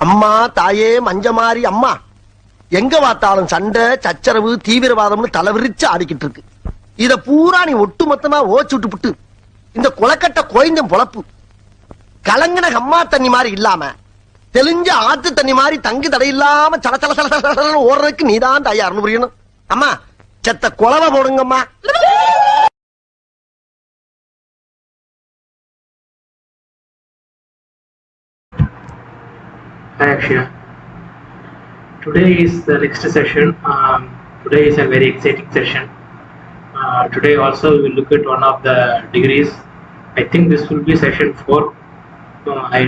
அம்மா தாயே மஞ்சமாரி அம்மா, எங்க பார்த்தாலும் சண்டை சச்சரவு தீவிரவாதம்னு தலைவிரிச்சு ஆடிக்கிட்டு இருக்கு. இத பூரா நீ ஒட்டுமொத்தமா ஓச்சு விட்டு இந்த குளக்கட்ட கோயந்தம் பொழப்பு கலங்கின அம்மா தண்ணி மாதிரி இல்லாம தெளிஞ்ச ஆத்து தண்ணி மாதிரி தங்கு தடை இல்லாம சல சல சல சல ஓடுறதுக்கு நீதான் தயார்னு புரியணும். அம்மா செத்த குளவை போடுங்கம்மா. Hi Akshaya. Today is the next session. Today is a very exciting session. Today also we will look at one of the degrees. I think this will be session 4. I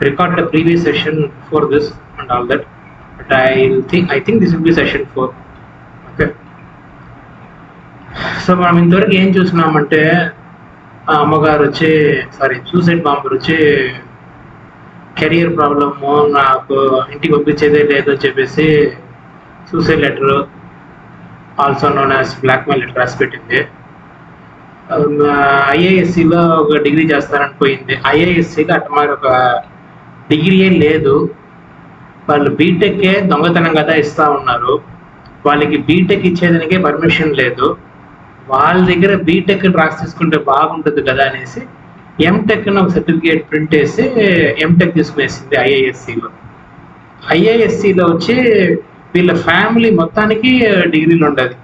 recorded the previous session for this and all that, but I think this will be session 4. Okay. So మనం ఇంతవరకు ఏం చూస్తున్నామంటే అమ్మగారు వచ్చి suicide bomber వచ్చి career problem, నాకు ఇంటికి పంపించేదే లేదు అని చెప్పేసి suicide letter, also known as blackmail letter రాసి పెట్టింది. ఐఏఎస్సిలో ఒక డిగ్రీ చేస్తారని పోయింది. ఐఏఎస్సిలో అటు మరి ఒక డిగ్రీయే లేదు. వాళ్ళు బీటెక్కే దొంగతనం కదా ఇస్తా ఉన్నారు. వాళ్ళకి బీటెక్ ఇచ్చేదానికే పర్మిషన్ లేదు. వాళ్ళ దగ్గర బీటెక్ రాసి తీసుకుంటే బాగుంటుంది కదా అనేసి ఎంటెక్ ఒక సర్టిఫికేట్ ప్రింట్ వేసి ఎంటెక్ తీసుకునేసింది ఐఏఎస్సిలో. ఐఏఎస్సిలో వచ్చి వీళ్ళ ఫ్యామిలీ మొత్తానికి డిగ్రీలు ఉండదు.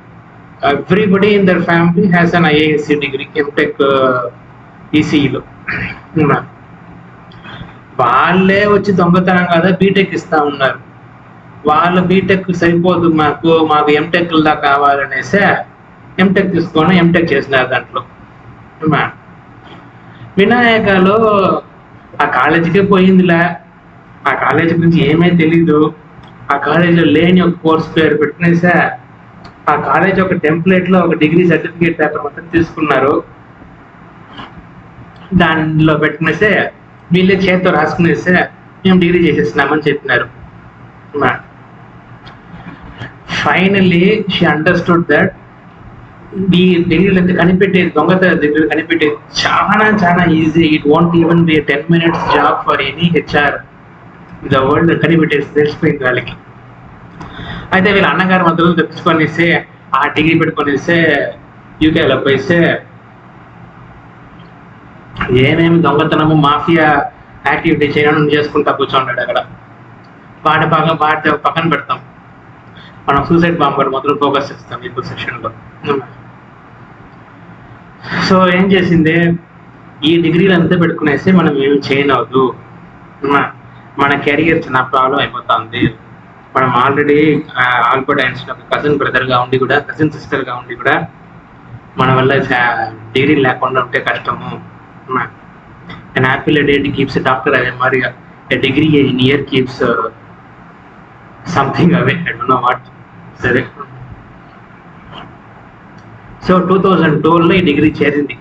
Everybody in their family has an IISc degree MTech ఈసీఈలో. వాళ్ళే వచ్చి దొంగతనం కదా బీటెక్ ఇస్తా ఉన్నారు. వాళ్ళ బీటెక్ సరిపోదు, మాకు ఎంటెక్ లా కావాలనేసే ఎంటెక్ తీసుకొని ఎంటెక్ చేసినారు దాంట్లో. వినాయకలో ఆ కాలేజీకే పోయిందిలే, ఆ కాలేజీ గురించి ఏమీ తెలీదు. ఆ కాలేజీలో లేని ఒక కోర్స్ పేరు పెట్టినేసా ఆ కాలేజ్ ఒక టెంప్లెట్లో ఒక డిగ్రీ సర్టిఫికేట్ పేపర్ మొత్తం తీసుకున్నారు. దానిలో పెట్టినేసే వీళ్ళే చేతితో రాసుకునేసే మేము డిగ్రీ చేసేస్తున్నామని చెప్పినారు. ఫైనల్లీ షీ అండర్స్టూడ్ దట్ ఈ డిగ్రీలు ఎంత కనిపెట్టేది, దొంగతన డిగ్రీలు కనిపెట్టేది చాలా easy. It won't even be 10 minutes job for any HR the world కనిపెట్టేసి తెలిసిపోయింది వాళ్ళకి. అయితే వీళ్ళ అన్నగారు మధ్యలో తెప్పించుకొనిస్తే ఆ డిగ్రీ పెట్టుకొనిస్తే యూకేలో పోయిస్తే ఏమేమి దొంగతనము మాఫియా యాక్టివిటీ చేయడం చేసుకుంటా కూర్చోన్నాడు అక్కడ. వాటి పక్కన పెడతాం, మనం సూసైడ్ బాంబర్ మొదలు ఫోకస్ చేస్తాం ఈ సెషన్లో. సో ఏం చేసింది, ఈ డిగ్రీలు అంతా పెట్టుకునేసి మనం ఏమి చేయనవద్దు, మన కెరియర్ చిన్న ప్రాబ్లం అయిపోతుంది. మనం ఆల్రెడీ ఆల్బర్ట్ ఐన్స్టీన్ ఒక కజిన్ బ్రదర్గా ఉండి కూడా, కజిన్ సిస్టర్గా ఉండి కూడా మన వల్ల డిగ్రీ లేకుండా ఉంటే కష్టము. an apple a day keeps a doctor away, మరి a degree in year keeps something away. I don't know what. సరే, సో 2012లో ఈ డిగ్రీ చేరింది.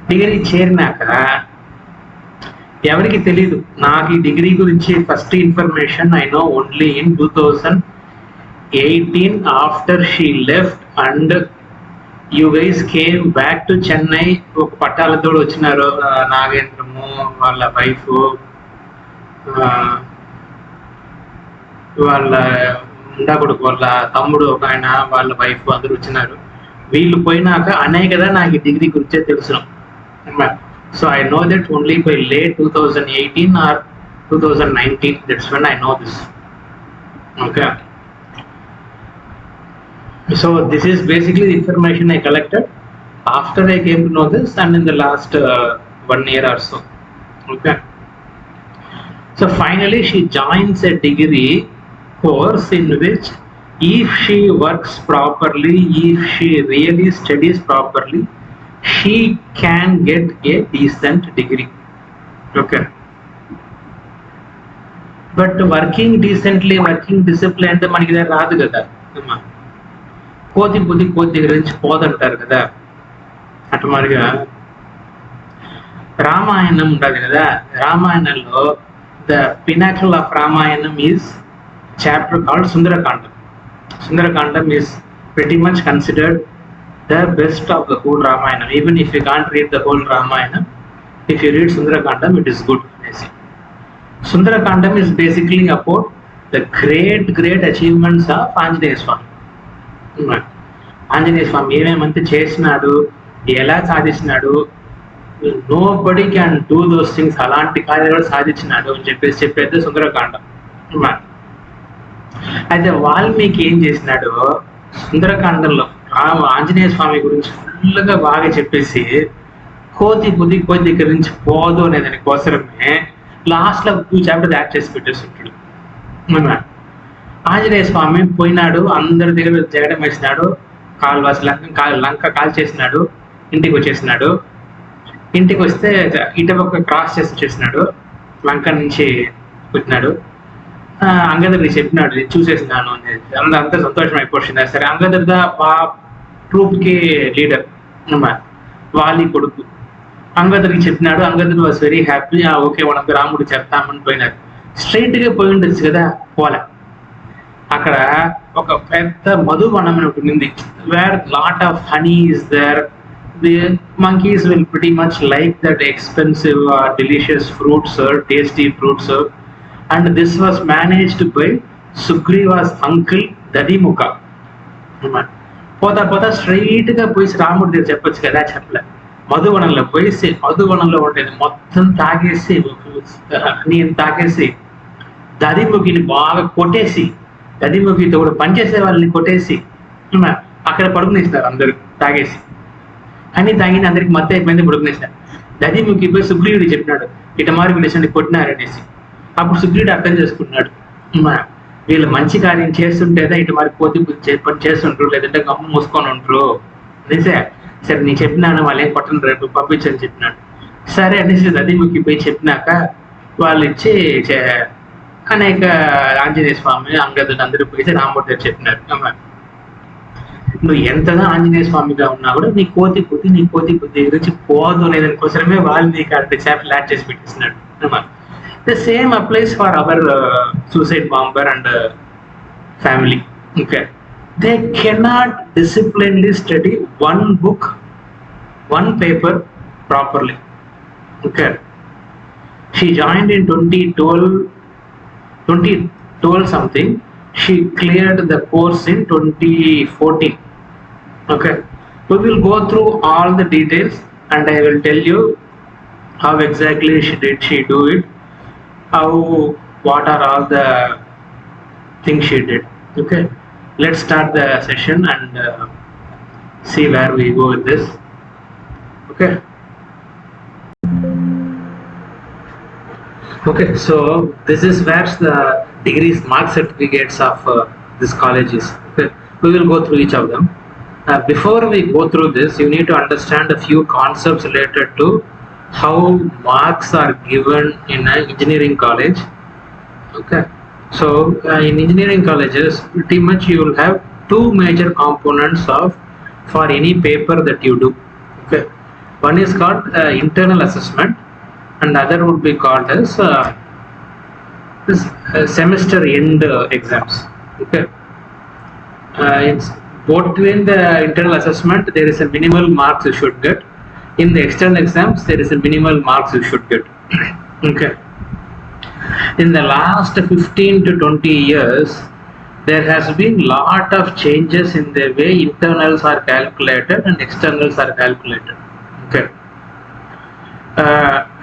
డిగ్రీ చేరినాక ఎవరికి తెలీదు. నాకు ఈ డిగ్రీ గురించి first information I know only in 2018 after she left and you guys came back to Chennai. ఒక పట్టాలతో వచ్చినారు, నాగేంద్రము వాళ్ళ వైఫ్, వాళ్ళ ఉండకొడుకు, వాళ్ళ తమ్ముడు ఒక ఆయన, వాళ్ళ వైఫ్ అందరూ వచ్చినారు. వీళ్ళు పోయినాక అనే కదా నాకు ఈ డిగ్రీ గురించే తెలుసు. So I know that only by late 2018 or 2019. That's when I know this. Okay, so this is basically the information I collected after I came to know this and in the last 1 year or so. Okay, so finally she joins a degree course in which if she works properly, if she really studies properly, she can get a decent degree. Okay, but working decently, working disciplined మనకి ఇది రాదు కదా. కోతి బుద్ధి కోతి దగ్గర నుంచి పోదంటారు కదా. అటు మరిగా రామాయణం ఉంటుంది కదా, రామాయణంలో the pinnacle of Ramayanam is chapter called Sundarakandam. Sundarakandam is pretty much considered the best of the whole Ramayana. Even if you can't read the whole Ramayana, If you read Sundarakandam, it is good. Sundarakandam is basically about the great achievements of Anjaneya Swami. Anjaneya Swami ఏమేమంతా చేసినాడు, ఎలా సాధించినాడు, nobody can do those things, అలాంటి కార్యాలు సాధించినాడు అని చెప్పేది సుందరకాండం. అయితే వాల్మీకి ఏం చేసినాడు, సుందరకాండంలో ఆంజనేయ స్వామి గురించి ఫుల్గా బాగా చెప్పేసి కోతి దగ్గర నుంచి పోదు అనే దానికోసమే లాస్ట్ లో 2 చాప్టర్స్ యాడ్ చేసి పెట్టేస్తుంటాడు. ఆంజనేయ స్వామి పోయినాడు, అందరి దగ్గర జగడం వేసినాడు, లంక కాల్ చేసినాడు, ఇంటికి వచ్చేసినాడు. ఇంటికి వస్తే ఇటుపక్క క్రాస్ చేసి వచ్చేసినాడు, లంక నుంచి వచ్చినాడు. అంగదుడికి చెప్పినాడు, చూసేసినాను అనేది. అంతా సంతోషం అయిపోతుంది. సరే, అంగదుడు ఆ ట్రూప్ కి లీడర్, వాలి కొడుకు. అంగదుడికి చెప్పినాడు. అంగదుడు వాజ్ వెరీ హ్యాపీ. ఓకే, మనం రాముడు చెప్తామని పోయినారు. స్ట్రైట్ గా పోయి ఉండొచ్చు కదా, పోలే. అక్కడ ఒక పెద్ద మధువనం ఒకటి ఉంది, where lot of honey is there. The monkeys will pretty much like that expensive delicious fruits or tasty fruits, and this was managed by Sugriva's uncle Dadimukha. పోతా స్ట్రైట్ గా పోయి రాముడి దగ్గర చెప్పొచ్చు కదా, చెప్పలే. మధువనంలో పోయి మధువనంలో ఉండేది మొత్తం తాగేసి, నేను తాగేసి దదిముఖిని బాగా కొట్టేసి, దదిముఖితో కూడా పనిచేసే వాళ్ళని కొట్టేసి అక్కడ పడుకునేసినారు అందరూ తాగేసి. అని తాగిన అందరికి మత్తు అయిపోయింది, పడుకునేసినారు. దదిముఖి పోయి సుగ్రీవుడికి చెప్పినాడు, ఇట మార్పు విషయాన్ని కొట్టినారనేసి. అప్పుడు సుగ్రీవుడు అర్థం చేసుకున్నాడు, వీళ్ళు మంచి కార్యం చేస్తుంటేదా ఇటు మరి పోతి పని చేస్తుంటారు, లేదంటే గమ్మ మూసుకొని ఉంటారు అనేసి. సరే, నేను చెప్పినాను, వాళ్ళు ఏం కొట్టను, రేపు పంపించని చెప్పినాడు. సరే అనేసి దదిముఖి పోయి చెప్పినాక వాళ్ళు ఇచ్చి అనేక ఆంజనేయ స్వామి అంగదుడు అందరూ పోయి రాముడి దగ్గర చెప్పినారు, నువ్వు ఎంతగా ఆంజనేయ స్వామిగా ఉన్నా కూడా నీ కోతి గురించి పోదు అనే దానికోసమే వాళ్ళు నీకు అక్కడ చాప్టర్ యాడ్ చేసి పెట్టిస్తున్నాడు. The same applies for our suicide bomber and family. Okay, they cannot disciplinedly study one book, one paper properly. Okay, she joined in 2012 something. She cleared the course in 2014. Okay, we will go through all the details and I will tell you how exactly she do it, what are all the things she did. Okay, let's start the session and see where we go with this. Okay, so this is where the degrees, mark certificates of this college is. Okay, we will go through each of them. Before we go through this, you need to understand a few concepts related to how marks are given in an engineering college. Okay, so in engineering colleges, pretty much you will have 2 major components for any paper that you do. Okay, one is called internal assessment, and other would be called as semester end exams. Okay, it's between the internal assessment there is a minimal marks you should get. In the external exams there is a minimal marks you should get. Okay, in the last 15 to 20 years there has been lot of changes in the way internals are calculated and externals are calculated. Okay,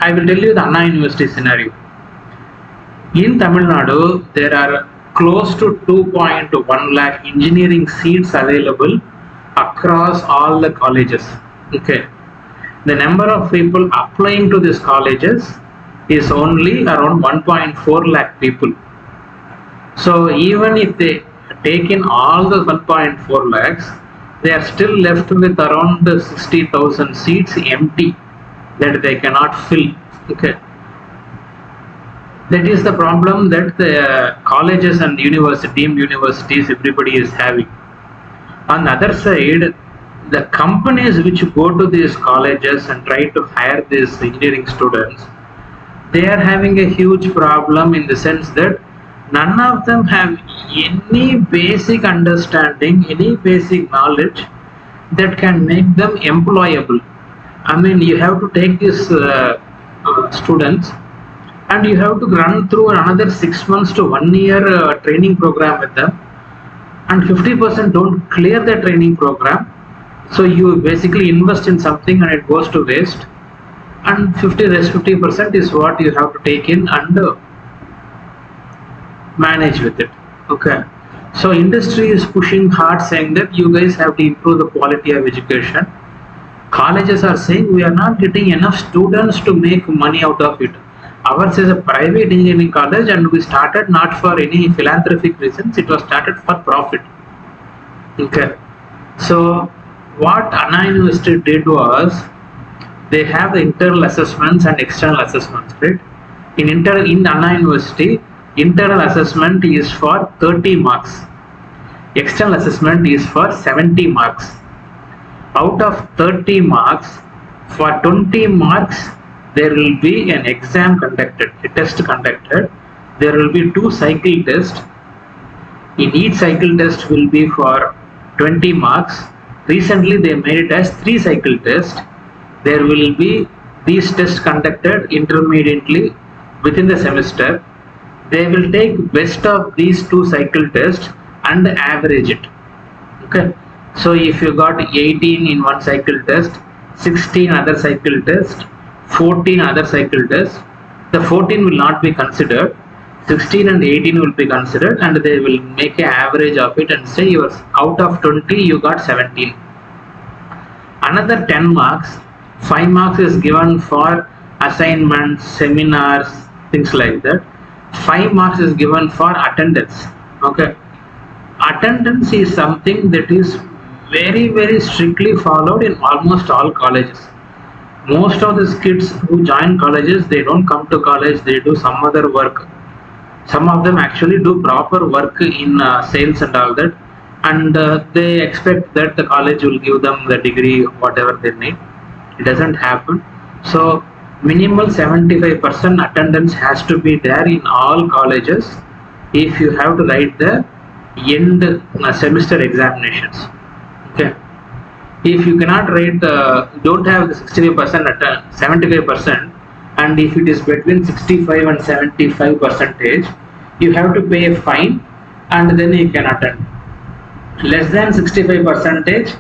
I will tell you the Anna University scenario. In Tamil Nadu, there are close to 2.1 lakh engineering seats available across all the colleges. Okay, the number of people applying to these colleges is only around 1.4 lakh people. So even if they take in all the 1.4 lakhs, they are still left with around 60,000 seats empty that they cannot fill. Okay, that is the problem that the colleges and deemed universities everybody is having. On the other side, the companies which go to these colleges and try to hire these engineering students, they are having a huge problem in the sense that none of them have any basic understanding, any basic knowledge that can make them employable. I mean, you have to take this students, and you have to run through another 6 months to 1 year training program with them, and 50% don't clear the training program. So you basically invest in something and it goes to waste, and 50% is what you have to take in and manage with it. Okay, so industry is pushing hard, saying that you guys have to improve the quality of education. Colleges are saying we are not getting enough students to make money out of it. Ours is a private engineering college, and we started not for any philanthropic reasons, it was started for profit. Okay, so what Anna University did was, they have the internal assessments and external assessments, right? In Anna University, internal assessment is for 30 marks, external assessment is for 70 marks. Out of 30 marks, for 20 marks there will be an exam conducted, a test conducted. There will be 2 cycle tests. In each cycle test will be for 20 marks. Recently they made it as 3 cycle tests. There will be these tests conducted intermittently within the semester. They will take best of these 2 cycle tests and average it. Okay, so if you got 18 in one cycle test, 16 other cycle test, 14 other cycle tests, the 14 will not be considered, 16 and 18 will be considered, and they will make an average of it and say yours out of 20 you got 17. Another 10 marks, 5 marks is given for assignments, seminars, things like that. 5 marks is given for attendance. Okay, attendance is something that is very strictly followed in almost all colleges. Most of the kids who join colleges, they don't come to college, they do some other work. Some of them actually do proper work in sales and all that, and they expect that the college will give them the degree whatever they need. It doesn't happen. So minimal 75% attendance has to be there in all colleges if you have to write the end semester examinations. Okay, if you cannot write, don't have the 65%, 75%, and if it is between 65 and 75%, you have to pay a fine and then you can attend. Less than 65%,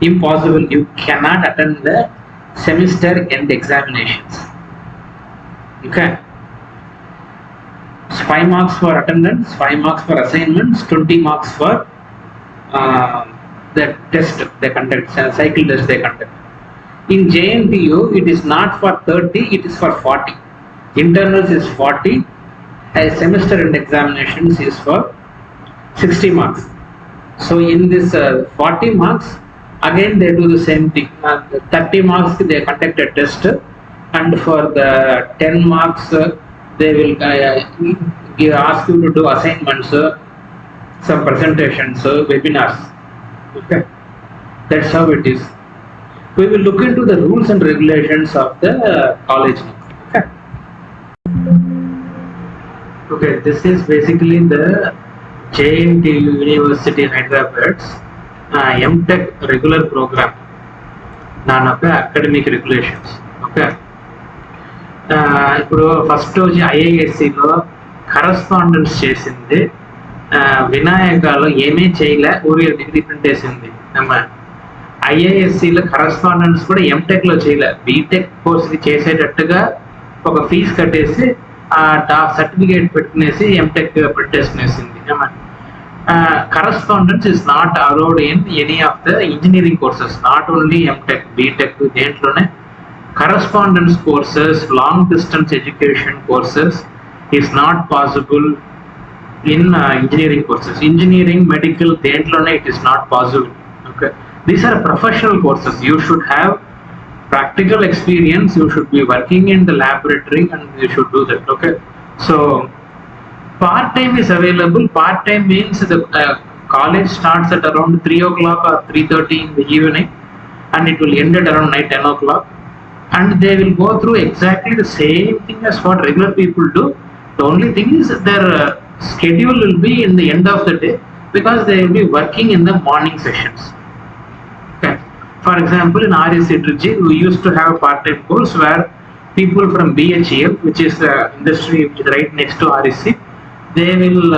impossible, you cannot attend the semester end examinations. Okay, 5 marks for attendance, 5 marks for assignments, 20 marks for the test they conduct, cycle test they conduct. In JNTU, it is not for 30, it is for 40. Internals is 40, a semester end examinations is for 60 marks. So in this 40 marks, again they do the same thing. 30 marks they conduct a test, and for the 10 marks they will ask you to do assignments, some presentations, webinars. Okay, that's how it is. We will look into the rules and regulations of the college. Okay, this is basically the JNTU University Hyderabad's MTech regular program. None of the academic regulations. Okay. ఇప్పుడు first వచ్చి ఐఐఎస్సిలో correspondence చేసింది, వినాయకాలో ఏమీ చేయలే, ఊరి degree print వేసింది. ఐఐఎస్సిలో correspondence కూడా ఎంటెక్లో చేయలే, BTech కోర్స్కి చేసేటట్టుగా ఒక ఫీజు కట్టేసి ఆ సర్టిఫికేట్ పెట్టుకునేసి ఎంటెక్ ప్రింట్ వేసుకునేసింది. Correspondence is not allowed in any of the engineering courses, not only MTech, BTech, దేంట్లోనే correspondence courses, long distance education courses is not possible in engineering courses. Engineering, medical, dentlone it is not possible. Okay, these are professional courses. You should have practical experience, you should be working in the laboratory, and you should do that. Okay, so part time is available. Part time means the college starts at around 3 o'clock or 3:30 in the evening, and it will end at around night 10 o'clock. And they will go through exactly the same thing as what regular people do. The only thing is their schedule will be in the end of the day, because they will be working in the morning sessions. Okay. For example, in RSC Trichy, we used to have a part-time course where people from BHEL, which is the industry which is right next to RSC, they will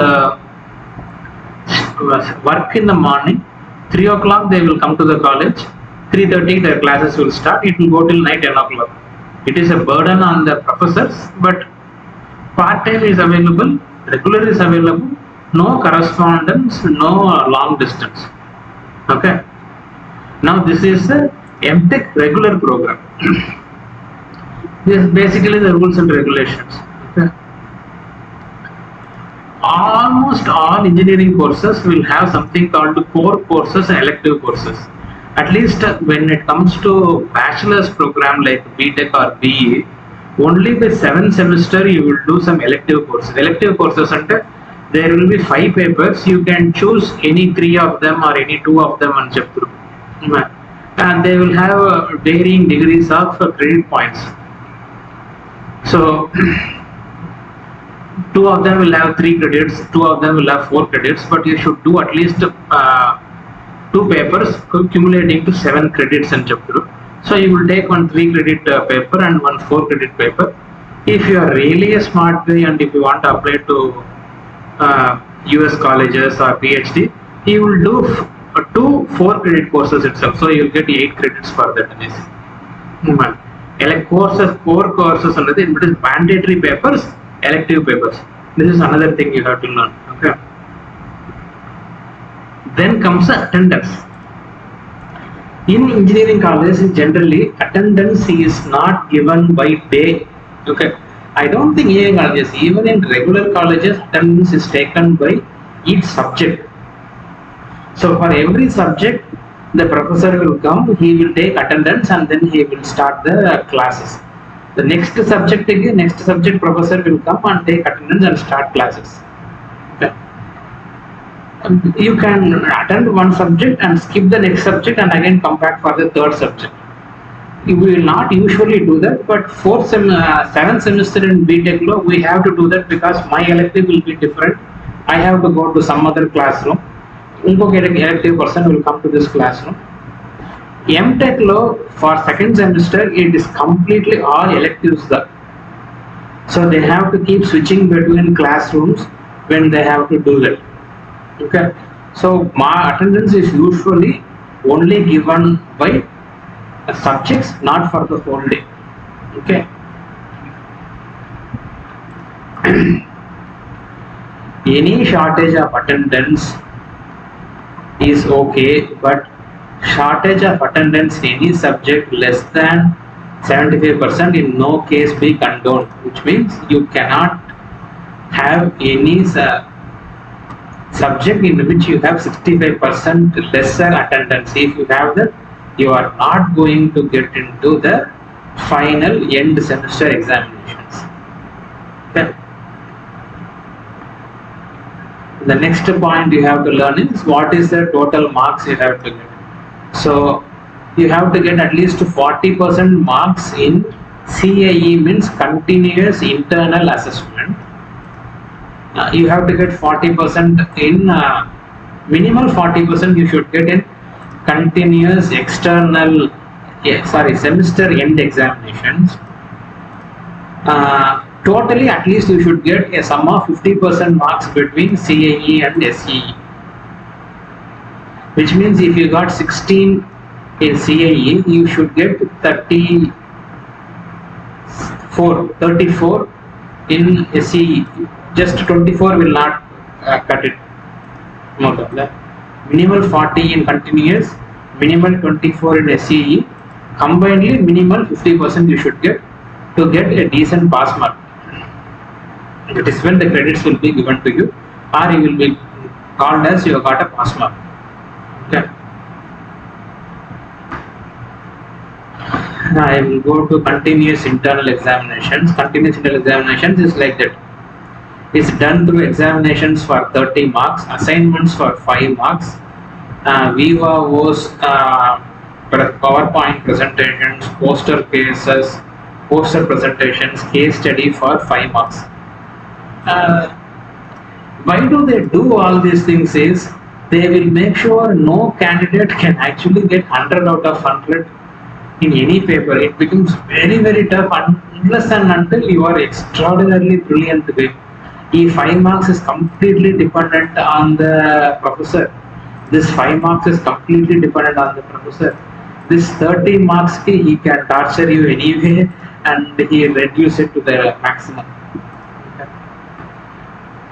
work in the morning. 3 o'clock they will come to the college. 3:30 their classes will start. It will go till night 10 o'clock. It is a burden on the professors, but part-time is available, regular is available, no correspondence, no long distance. Okay. Now this is the MTech regular program. This is basically the rules and regulations. Okay. Almost all engineering courses will have something called core courses and elective courses. At least when it comes to bachelor's program like BTech or BE, only the 7th semester you will do some elective courses. Elective courses under there will be 5 papers. You can choose any 3 of them or any 2 of them and check through. And they will have varying degrees of credit points. So 2 of them will have 3 credits, 2 of them will have 4 credits, but you should do at least 2 papers accumulating to 7 credits and check through. So you will take one 3 credit paper and one 4 credit paper. If you are really a smart guy and if you want to apply to US colleges or PhD, you will do 2 4 credit courses itself. So you will get 8 credits for that. Core courses and it is mandatory papers, elective papers. This is another thing you have to learn. Okay. Then comes attendance. In engineering colleges, generally attendance is not given by day. Okay, I don't think engineering colleges, even in regular colleges, attendance is taken by each subject. So for every subject, the professor will come, he will take attendance, and then he will start the classes. The next subject again, next subject professor will come and take attendance and start classes. Okay. You can attend one subject and skip the next subject and again come back for the third subject. We will not usually do that, but 7th semester in BTech law, we have to do that because my elective will be different. I have to go to some other classroom. Elective person will come to this classroom. MTech law for 2nd semester, it is completely all electives there. So they have to keep switching between classrooms when they have to do that. Okay, so my attendance is usually only given by subjects, not for the whole day. Okay. Any shortage of attendance is okay, but shortage of attendance in any subject less than 75% in no case be condoned, which means you cannot have any subject in which you have 65% lesser attendance. If you have that, you are not going to get into the final end semester examinations. Okay. The next point you have to learn is what is the total marks you have to get. So you have to get at least 40% marks in CIE, means continuous internal assessment. You have to get 40% in minimal 40% you should get in continuous external semester end examinations. Totally at least you should get a sum of 50% marks between CIE and SEE, which means if you got 16 in CIE, you should get 34 in SEE. Just 24 will not cut it. More than that. Minimal 40 in continuous, minimal 24 in SEE. Combinedly, minimal 50% you should get to get a decent pass mark. That is when the credits will be given to you, or you will be called as you have got a pass mark. Okay. Now I will go to continuous internal examinations. Continuous internal examinations is like that. It's done through examinations for 30 marks, assignments for 5 marks, Viva was PowerPoint presentations, poster presentations, case study for 5 marks. Why do they do all these things is they will make sure no candidate can actually get 100 out of 100 in any paper. It becomes very, very tough and unless and until you are extraordinarily brilliant. If 5 marks is completely dependent on the professor, this 5 marks is completely dependent on the professor. This 30 marks he can torture you anyway, and he reduce it to the maximum.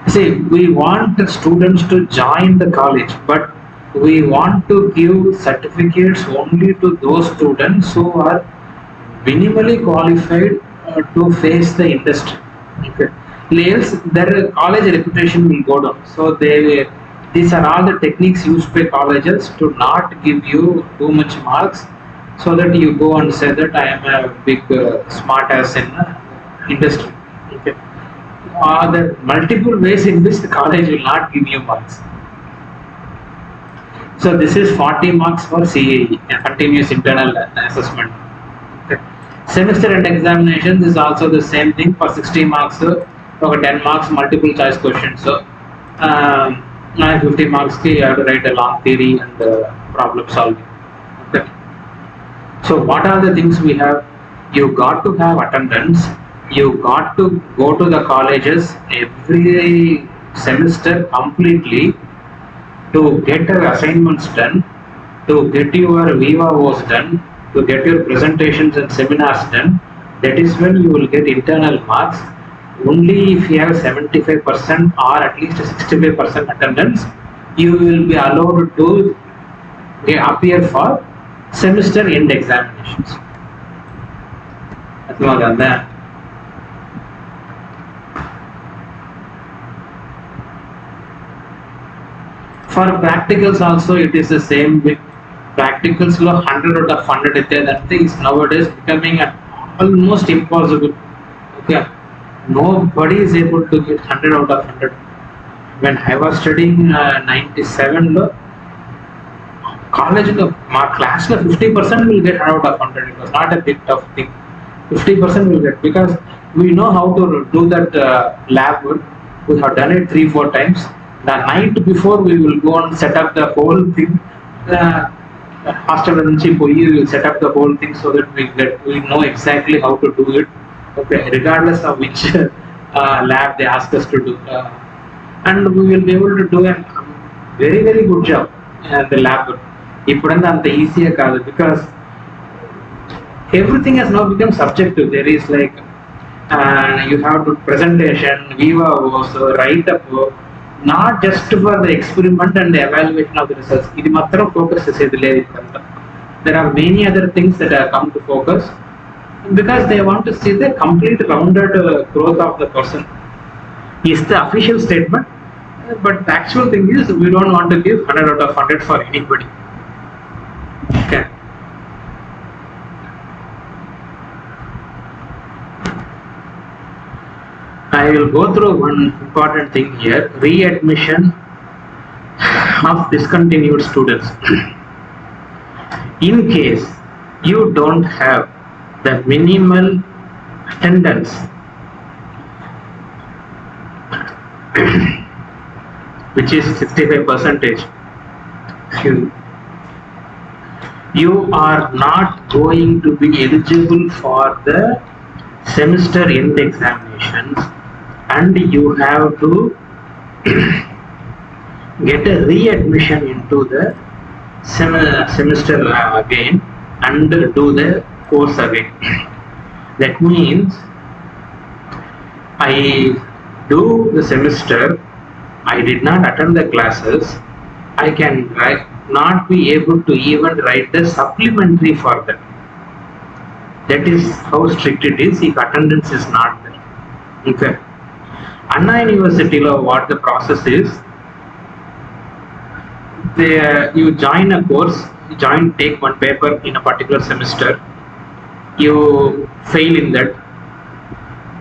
See, we want the students to join the college, but we want to give certificates only to those students who are minimally qualified to face the industry. Okay. Else, their college reputation will go down. So these are all the techniques used by colleges to not give you too much marks, so that you go and say that I am a big smart ass in industry. Okay. There are multiple ways in which the college will not give you marks. So this is 40 marks for CAE, a continuous internal assessment. Okay. Semester end examinations is also the same thing for 60 marks, 10 marks multiple choice questions. So 50 marks you have to write a long theory and problem solving. Okay. So what are the things we have? You got to have attendance. You got to go to the colleges every semester completely to get your assignments done, to get your Viva Vo's done, to get your presentations and seminars done. That is when you will get internal marks. Only if you have 75% or at least 65% attendance, you will be allowed to appear for semester end examinations. That's more than that. For practicals also it is the same with practicals 100 out of 100 that thing is nowadays becoming almost impossible. Okay. Nobody is able to get 100 out of 100. When I was studying 97 college my class 50% will get 100 out of 100. It was not a big tough thing. 50% will get, because we know how to do that lab work. We have done it 3-4 times. The night before we will go and set up the whole thing. Hostel we will set up the whole thing so that we know exactly how to do it. Okay, regardless of which lab they ask us to do, and we will be able to do a very very good job in the lab. It's easier because everything has now become subjective. There is like you have to presentation, Viva Vo's, write up, not just for the experiment and the evaluation of the results. It matram focus is there are many other things that have come to focus, because they want to see the complete rounded growth of the person. Is the official statement, but the actual thing is we don't want to give 100 out of 100 for anybody. Okay. I will go through one important thing here: readmission of discontinued students. In case you don't have the minimal attendance which is 65%, you are not going to be eligible for the semester end examinations, and you have to get a readmission into the semester again and do the course again. That means I do the semester, I did not attend the classes, I can not be able to even write the supplementary for that. That is how strict it is if attendance is not there. Okay. Anna University what the process is, you join a course, take one paper in a particular semester, you fail in that,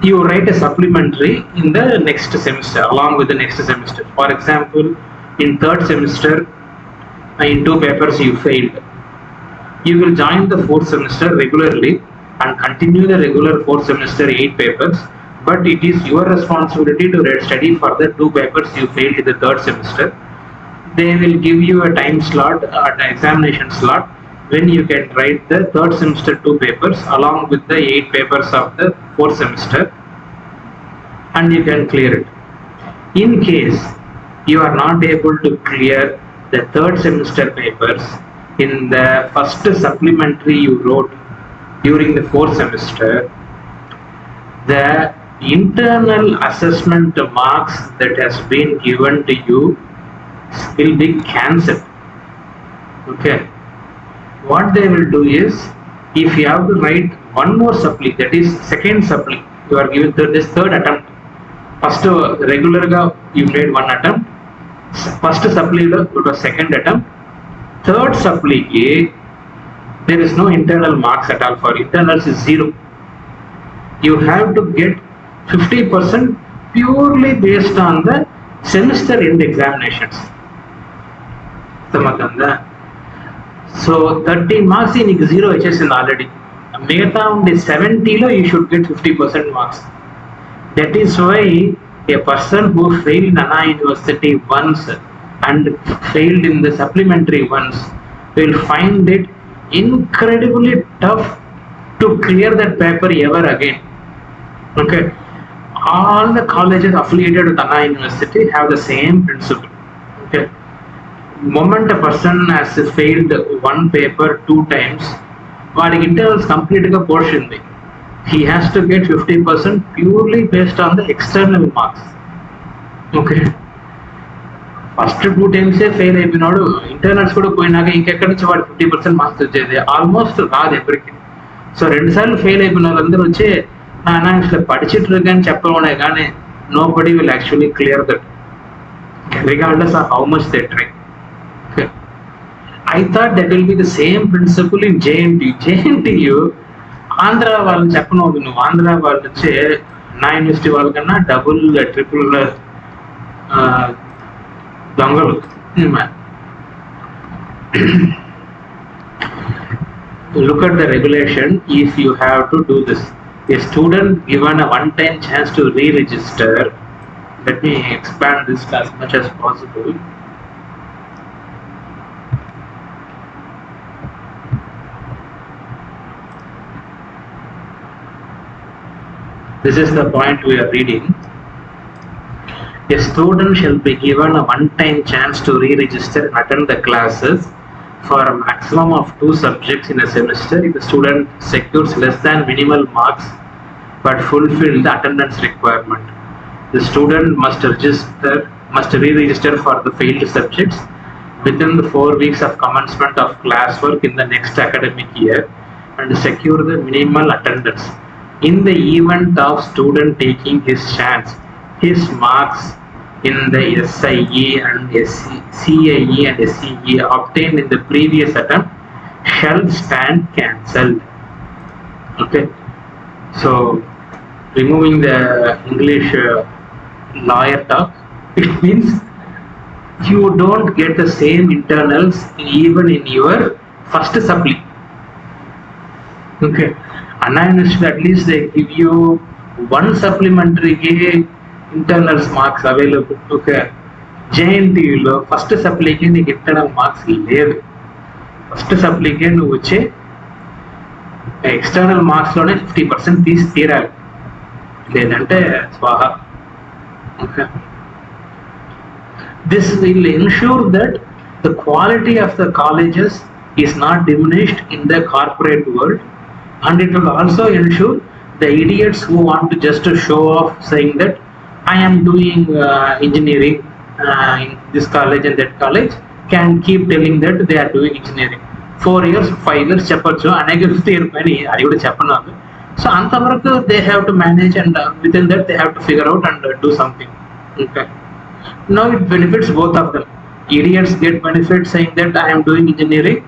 you write a supplementary in the next semester along with the next semester. For example, in third semester, in 2 papers you failed, you will join the 4th semester regularly and continue the regular 4th semester 8 papers, but it is your responsibility to study for the 2 papers you failed in the 3rd semester. They will give you a time slot, an examination slot. when you can write the third semester 2 papers along with the 8 papers of the fourth semester, and you can clear it. In case you are not able to clear the third semester papers in the first supplementary you wrote during the fourth semester, the internal assessment marks that has been given to you will be cancelled. Okay. What they will do is, if you have to write one more supply, that is second supply, you are given this third attempt. First regular you made one attempt. First supply it was second attempt. Third supply there is no internal marks at all. For internals is 0. You have to get 50% purely based on the semester end examinations. So 30 marks in 0 in already. Megata 70 lo you should get 50% marks. That is why a person who failed in Anna University once and failed in the supplementary once will find it incredibly tough to clear that paper ever again. Okay. All the colleges affiliated with Anna University have the same principle. Okay. Moment a person has failed one paper 2 times, but internals complete a portion. He has to get 50% purely based on the external marks. Okay. First 2 times fail internals could go in 50% marks almost everything. So fail nobody will actually clear that, regardless of how much they try. Okay. I thought that will be the same principle in JNTU. JNTU, Andhra వాళ్ళు చెప్పను నువ్వు ఆంధ్ర వాళ్ళు వచ్చే నా university వాళ్ళకన్నా double triple దొంగలు. Look at the regulation. If you have to do this, a student given a one-time chance to re-register. Let me expand this as much as possible. This is the point we are reading. A student shall be given a one-time chance to re-register and attend the classes for a maximum of 2 subjects in a semester if the student secures less than minimal marks but fulfill the attendance requirement. The student must re-register for the failed subjects within the 4 weeks of commencement of classwork in the next academic year and secure the minimal attendance. In the event of student taking his chance, his marks in the SIE and CIE and SCE obtained in the previous attempt shall stand cancelled. Okay. So, removing the English lawyer talk, it means you don't get the same internals even in your first supply. Okay. Anna University, at least they give you 1 supplementary internals marks available. Okay. JNTU lo first supply ki nik internal marks ledu. First supply ki nu vache external marks lone 50% తీసి తీరాలి, లేదంటే స్వాహా. Okay. This will ensure that the quality of the colleges is not diminished in the corporate world, and it will also ensure the idiots who want to just show off saying that I am doing engineering in this college and that college can keep telling that they are doing engineering. 4 years, 5 years చెప్పొచ్చు, అనేక 50 year పని అది కూడా చెప్పను. So అంతవరకు they have to manage, and within that they have to figure out and do something. Okay. Now it benefits both of them. Idiots get benefit saying that I am doing engineering,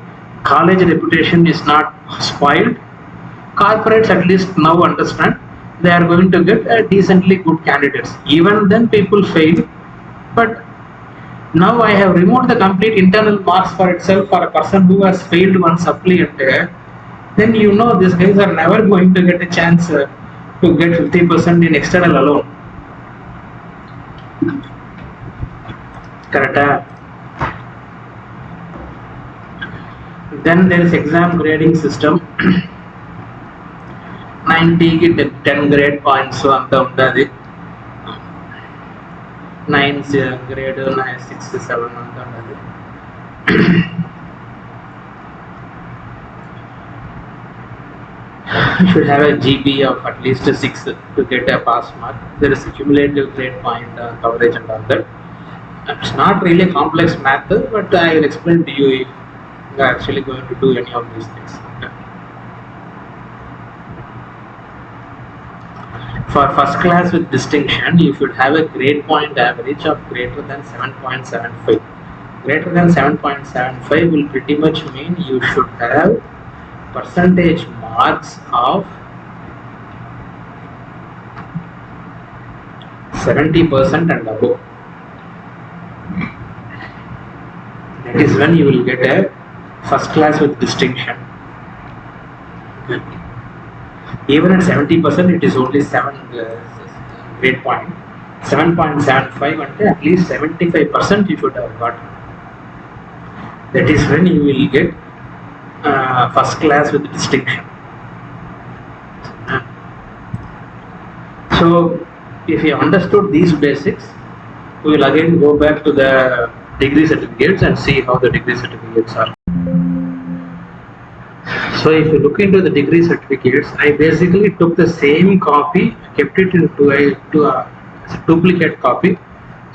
college reputation is not spoiled. Corporates at least now understand they are going to get decently good candidates. Even then people fail, but now I have removed the complete internal marks for itself for a person who has failed one supply, then you know these guys are never going to get a chance to get 50% in external alone. Correct? Then there is exam grading system. 90 కి 10 grade points అంతా ఉంటుంది. 9 grade 6 7 అంతా ఉంటుంది. You should have a GB of at least 6 to get a pass mark. There is a cumulative grade point coverage and all that. It's not really a complex math, but I will explain to you if you are actually going to do any of these things. Okay. For first class with distinction, you should have a grade point average of greater than 7.75. Greater than 7.75 will pretty much mean you should have percentage marks of 70% and above. That is when you will get a first class with distinction. Even at 70%, it is only 7 grade point. 7.75 and at least 75% you should have got. That is when you will get first class with distinction. So, if you understood these basics, we will again go back to the degree certificates and see how the degree certificates are. So, if you look into the degree certificates, I basically took the same copy, kept it into a duplicate copy,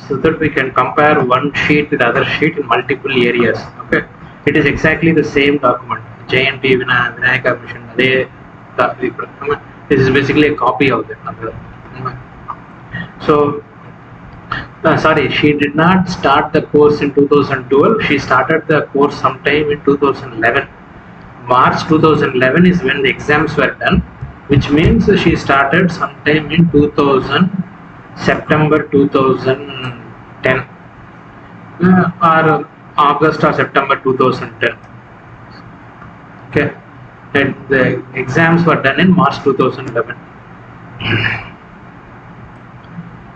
so that we can compare one sheet with other sheet in multiple areas. Okay, it is exactly the same document. JNTU Vinayaka Mission. This is basically a copy of it. So, sorry, she did not start the course in 2012. She started the course sometime in 2011. March 2011 is when the exams were done, which means she started sometime in September 2010 or August or September 2010. Okay, and the exams were done in March 2011.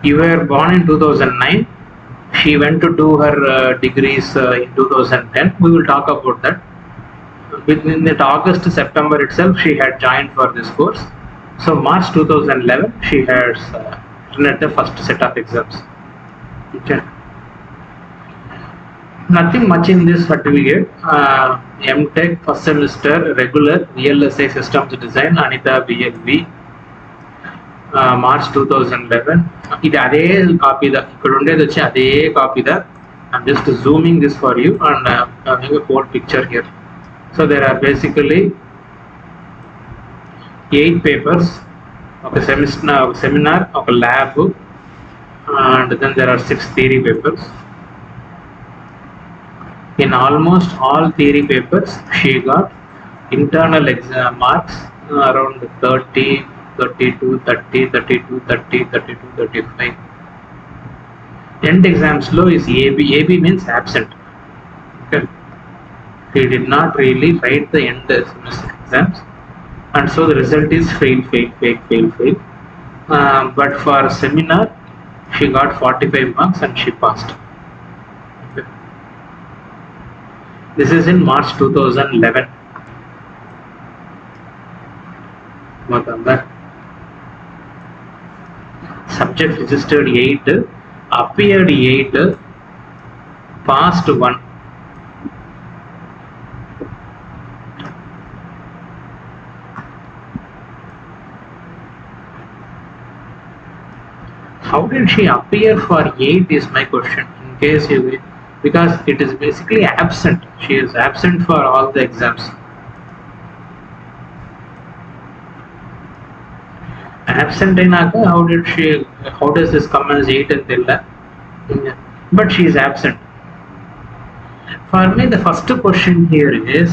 You were born in 2009. She went to do her degrees in 2010. We will talk about that. Within that August to September itself, she had joined for this course. So March 2011, she has written the first set of exams. Okay. Nothing much in this certificate. MTech first semester regular VLSI systems design Anita BLV. March 2011. ఇది అదే copy దా ఇక్కడ ఉండేది వచ్చి అదే copy దా. I'm just zooming this for you and having a whole picture here. So there are basically 8 papers, okay, seminar, okay, lab, and then there are 6 theory papers. In almost all theory papers, she got internal exam marks around 30, 32, 30, 32, 30, 32, 35. End exams low is AB. AB means absent. Okay. He did not really write the end semester exams, and so the result is fail. But for seminar, she got 45 marks and she passed. Okay. This is in March 2011. Subject registered 8, appeared 8, passed 1. How did she appear for 8 is my question. In case you, because it is basically absent. She is absent for all the exams. Absent ainaka, how does this come as 8 and tilla? But she is absent. For me, the first question here is,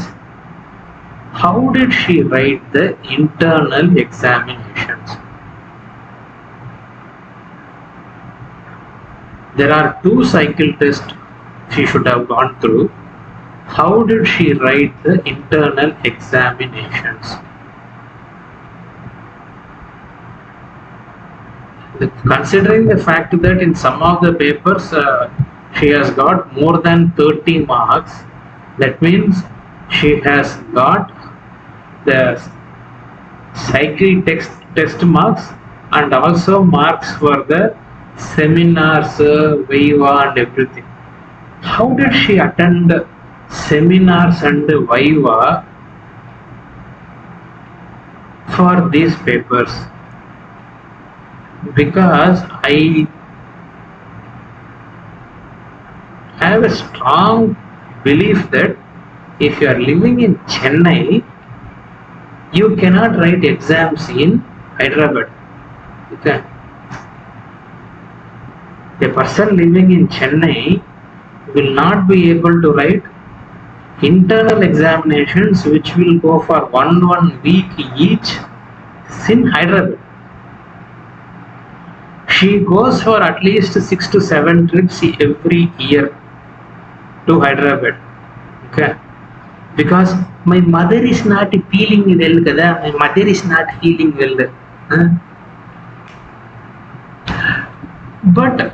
how did she write the internal examinations? There are 2 cycle tests she should have gone through. How did she write the internal examinations? Considering the fact that in some of the papers she has got more than 30 marks, that means She has got the cycle test marks and also marks for the seminars, Viva and everything. How did she attend seminars and Viva for these papers? Because I have a strong belief that if you are living in Chennai, you cannot write exams in Hyderabad. Okay. A person living in Chennai will not be able to write internal examinations which will go for one week each in Hyderabad. She goes for at least 6 to 7 trips every year to Hyderabad. Okay. Because my mother is not feeling well, kada. My mother is not feeling well. Huh? But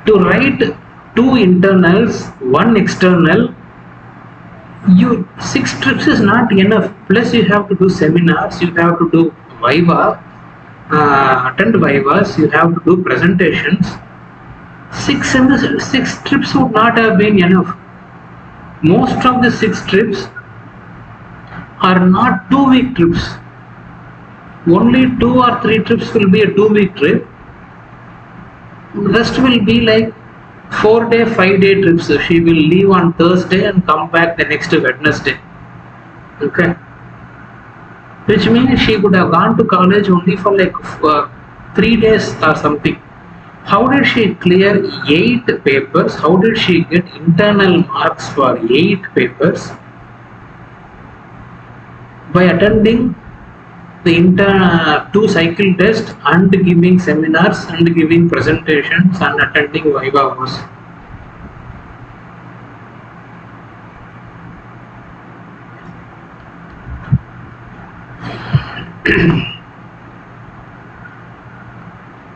to write 2 internals, 1 external, 6 trips is not enough. Plus you have to do seminars, you have to do Viva, attend Vivas, you have to do presentations. 6 trips would not have been enough. Most of the 6 trips are not 2-week trips. Only 2 or 3 trips will be a 2-week trip. Rest will be like 4-day, 5-day trips. She will leave on Thursday and come back the next Wednesday. Okay. Which means she could have gone to college only for like 3 days or something. How did she clear 8 papers? How did she get internal marks for 8 papers? By attending the 2 cycle tests and giving seminars and giving presentations and attending Viva course.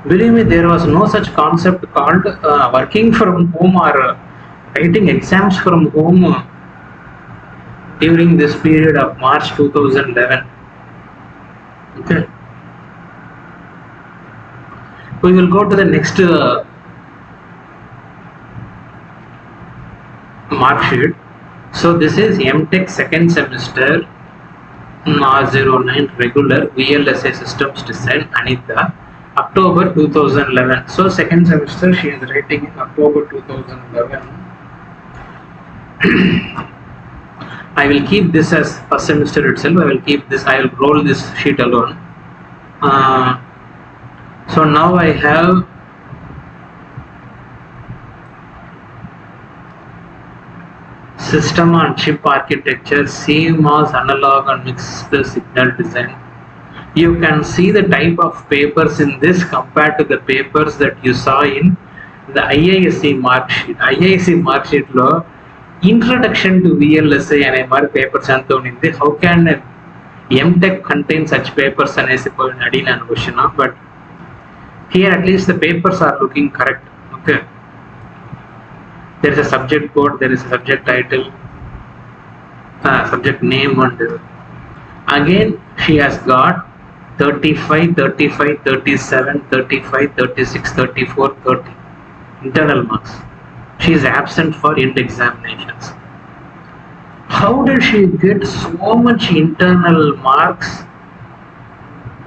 Believe me, there was no such concept called working from home or writing exams from home during this period of March 2011. Okay. We will go to the next mark sheet. So this is MTech second semester, R09 regular VLSI systems design, Anita, October 2011. So second semester she is writing in October 2011. I will keep this as first semester itself. I will roll this sheet alone. So now I have system on chip architecture, CMOS analog and mixed signal design. You can see the type of papers in this compared to the papers that you saw in the IISc mark sheet. IISc mark sheet lo introduction to VLSI and MR papers antoni. How can MTech contain such papers and but here at least the papers are looking correct. Okay. There is a subject code, there is a subject title, subject name, and again she has got 35, 35, 37, 35, 36, 34, 30 internal marks. She is absent for end examinations. How did she get so much internal marks?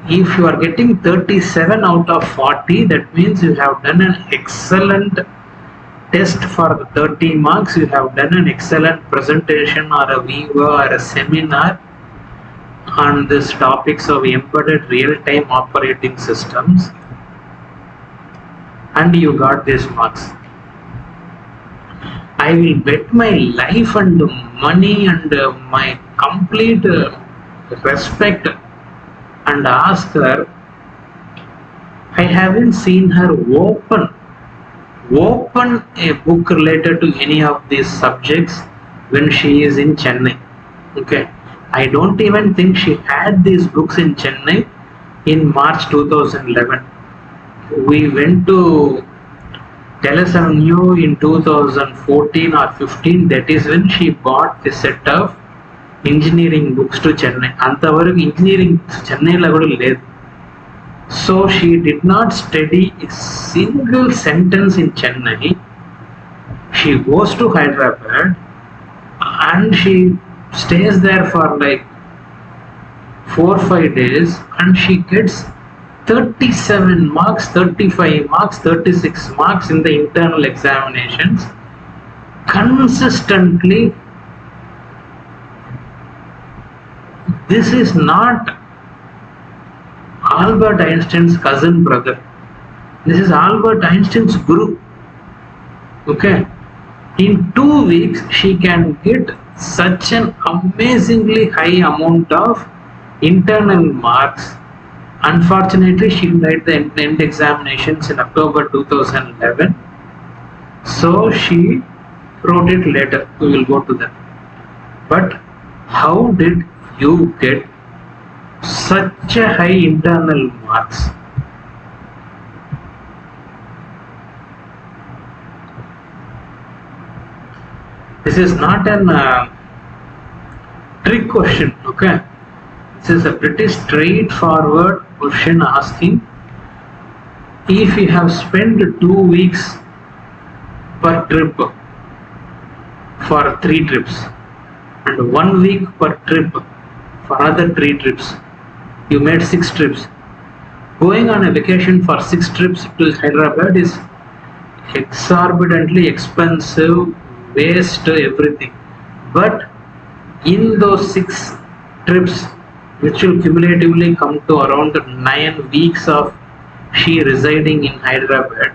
If you are getting 37 out of 40, that means you have done an excellent test for the 30 marks. You have done an excellent presentation or a Viva or a seminar on this topics of embedded real-time operating systems, and you got these marks. I will bet my life and money and my complete respect and ask her. I haven't seen her open a book related to any of these subjects when she is in Chennai. Okay, I don't even think she had these books in Chennai in March 2011. We went to Telesavenue in 2014 or 15. That is when she bought the set of engineering books to Chennai. అంతవరకు engineering చెన్నైలో కూడా లేదు. So she did not study a single sentence in Chennai. She goes to Hyderabad and she stays there for like 4-5 days and she gets 37 marks, 35 marks, 36 marks in the internal examinations consistently. This is not Albert Einstein's cousin brother. This is Albert Einstein's guru. Okay. In 2 weeks, she can get such an amazingly high amount of internal marks. Unfortunately, she write the end examinations in October 2011. So she wrote it later. We will go to that. But how did you get such a high internal marks? This is not an trick question, okay? This is a pretty straightforward question asking if you have spent 2 weeks per trip for 3 trips and 1 week per trip for another 3 trips, you made 6 trips. Going on a vacation for 6 trips to Hyderabad is exorbitantly expensive, waste everything. But in those 6 trips, which will cumulatively come to around 9 weeks of she residing in Hyderabad,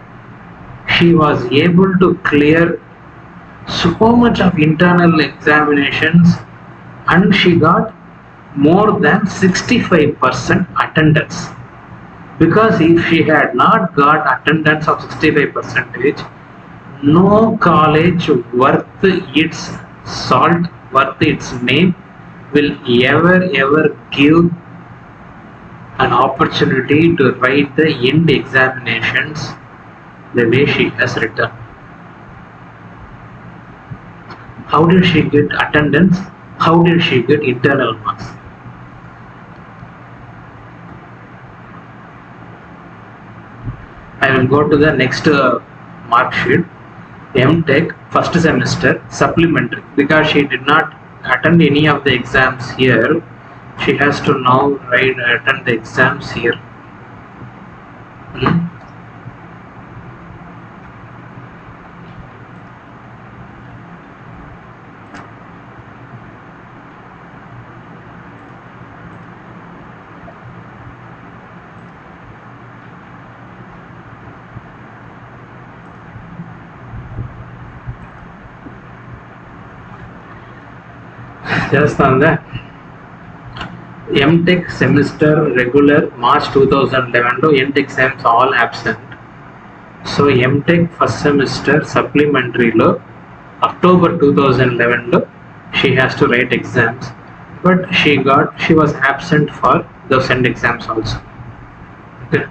she was able to clear so much of internal examinations and she got more than 65% attendance. Because if she had not got attendance of 65%, no college worth its salt, worth its name, will ever give an opportunity to write the end examinations the way she has written. How did she get attendance? How did she get internal marks? I will go to the next mark sheet. MTech first semester supplementary. Because she did not attend any of the exams here, she has to now attend the exams here. Just on that, MTech semester regular March 2011 lo MTech exams all absent. So MTech first semester supplementary lo October 2011 lo she has to write exams, but she was absent for those end exams also. Okay.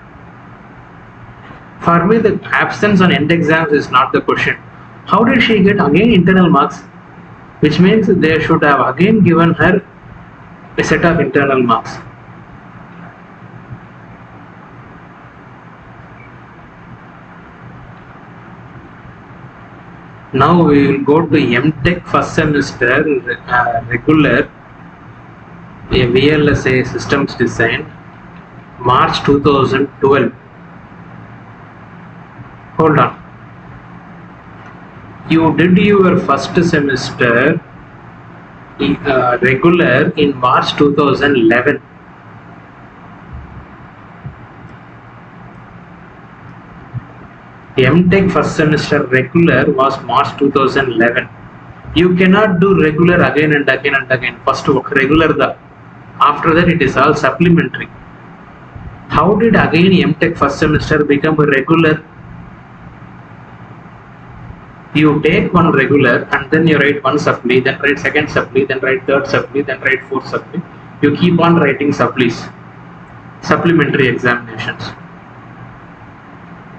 For me, the absence on end exams is not the question. How did she get again internal marks? Which means they should have again given her a set of internal marks. Now we will go to MTech first semester regular a VLSA systems design March 2012. Hold on. You did your first semester regular in March 2011. MTech first semester regular was March 2011. You cannot do regular again and again and again. First regular the. After that it is all supplementary. How did again MTech first semester become a regular? You take one regular and then you write one supply, then write second supply, then write third supply, then write fourth supply. You keep on writing supplies, supplementary examinations.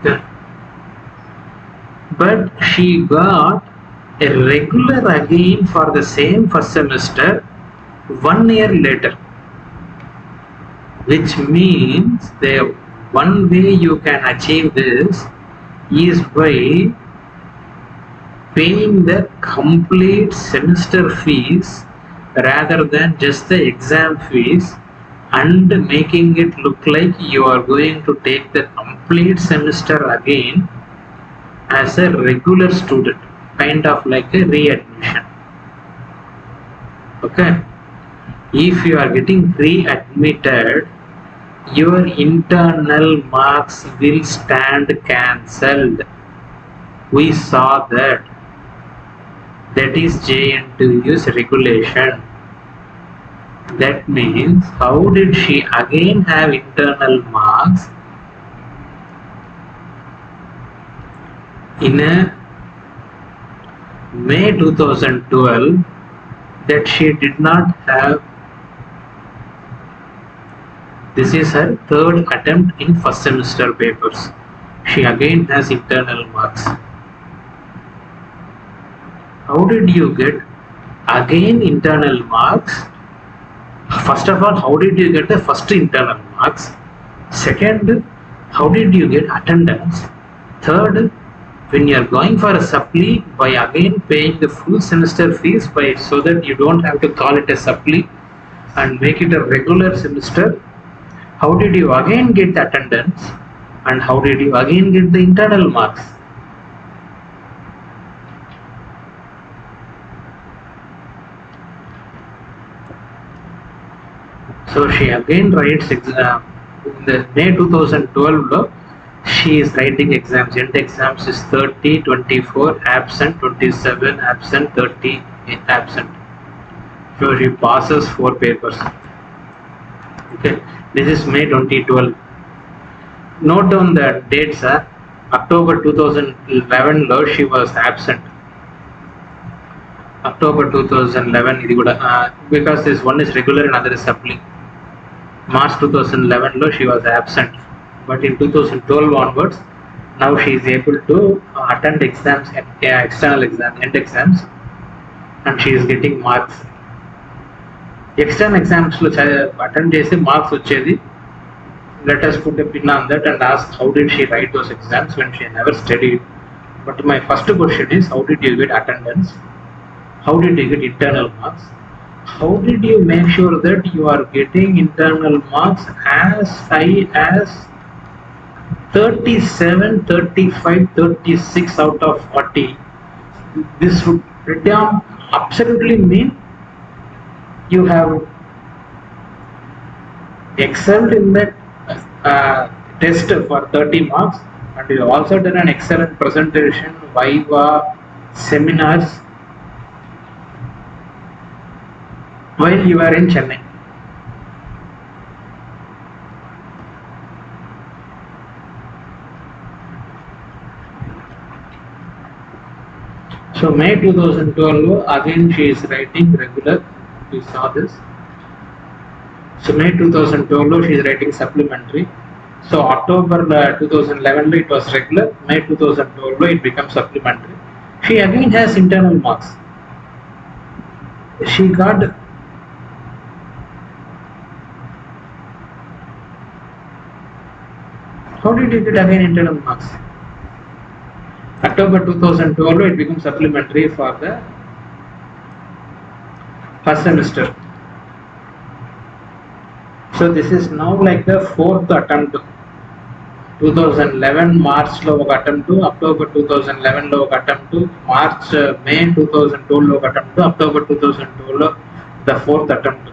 Yeah. But she got a regular again for the same first semester 1 year later, which means the one way you can achieve this is by paying the complete semester fees rather than just the exam fees, and making it look like you are going to take the complete semester again as a regular student, kind of like a readmission. Okay, if you are getting readmitted, your internal marks will stand cancelled. We saw that. That is JNTU's regulation. That means, how did she again have internal marks in a May 2012 that she did not have? This is her third attempt in first semester papers. She again has internal marks. How did you get again internal marks? First of all, how did you get the first internal marks? Second, how did you get attendance? Third, when you are going for a supply, by again paying the full semester fees so that you don't have to call it a supply and make it a regular semester, how did you again get the attendance, and how did you again get the internal marks? So she again writes in the May 2012 she is writing exams. JNTU exams is 30, 24 absent, 27 absent, 30 absent. So she passes 4 papers. Okay, this is May 2012. Note down the dates. October 2011 lo she was absent. October 2011 because this one is regular and other is supply. March 2011 lo she was absent, but in 2012 onwards, now she is able to attend exams, external exams, end exams, and she is getting marks. External exams lo attend chesi marks vachedi. Let us put a pin on that and ask, how did she write those exams when she never studied? But my first question is, how did you get attendance? How did you get internal marks? How did you make sure that you are getting internal marks as high as 37, 35, 36 out of 40? This would absolutely mean you have excelled in that test for 30 marks, and you have also done an excellent presentation, viva, seminars, while you are in Chennai. So May 2012 again she is writing regular. We saw this. So May 2012 she is writing supplementary. So October 2011 it was regular. May 2012 it becomes supplementary. She again has internal marks. She got How did you get again internal marks? October 2012 it becomes supplementary for the first semester. So this is now like the 4th attempt. 2011 March lo oka attempt to, October 2011 lo oka attempt to, March May 2012 lo oka attempt to, October 2012 the 4th attempt.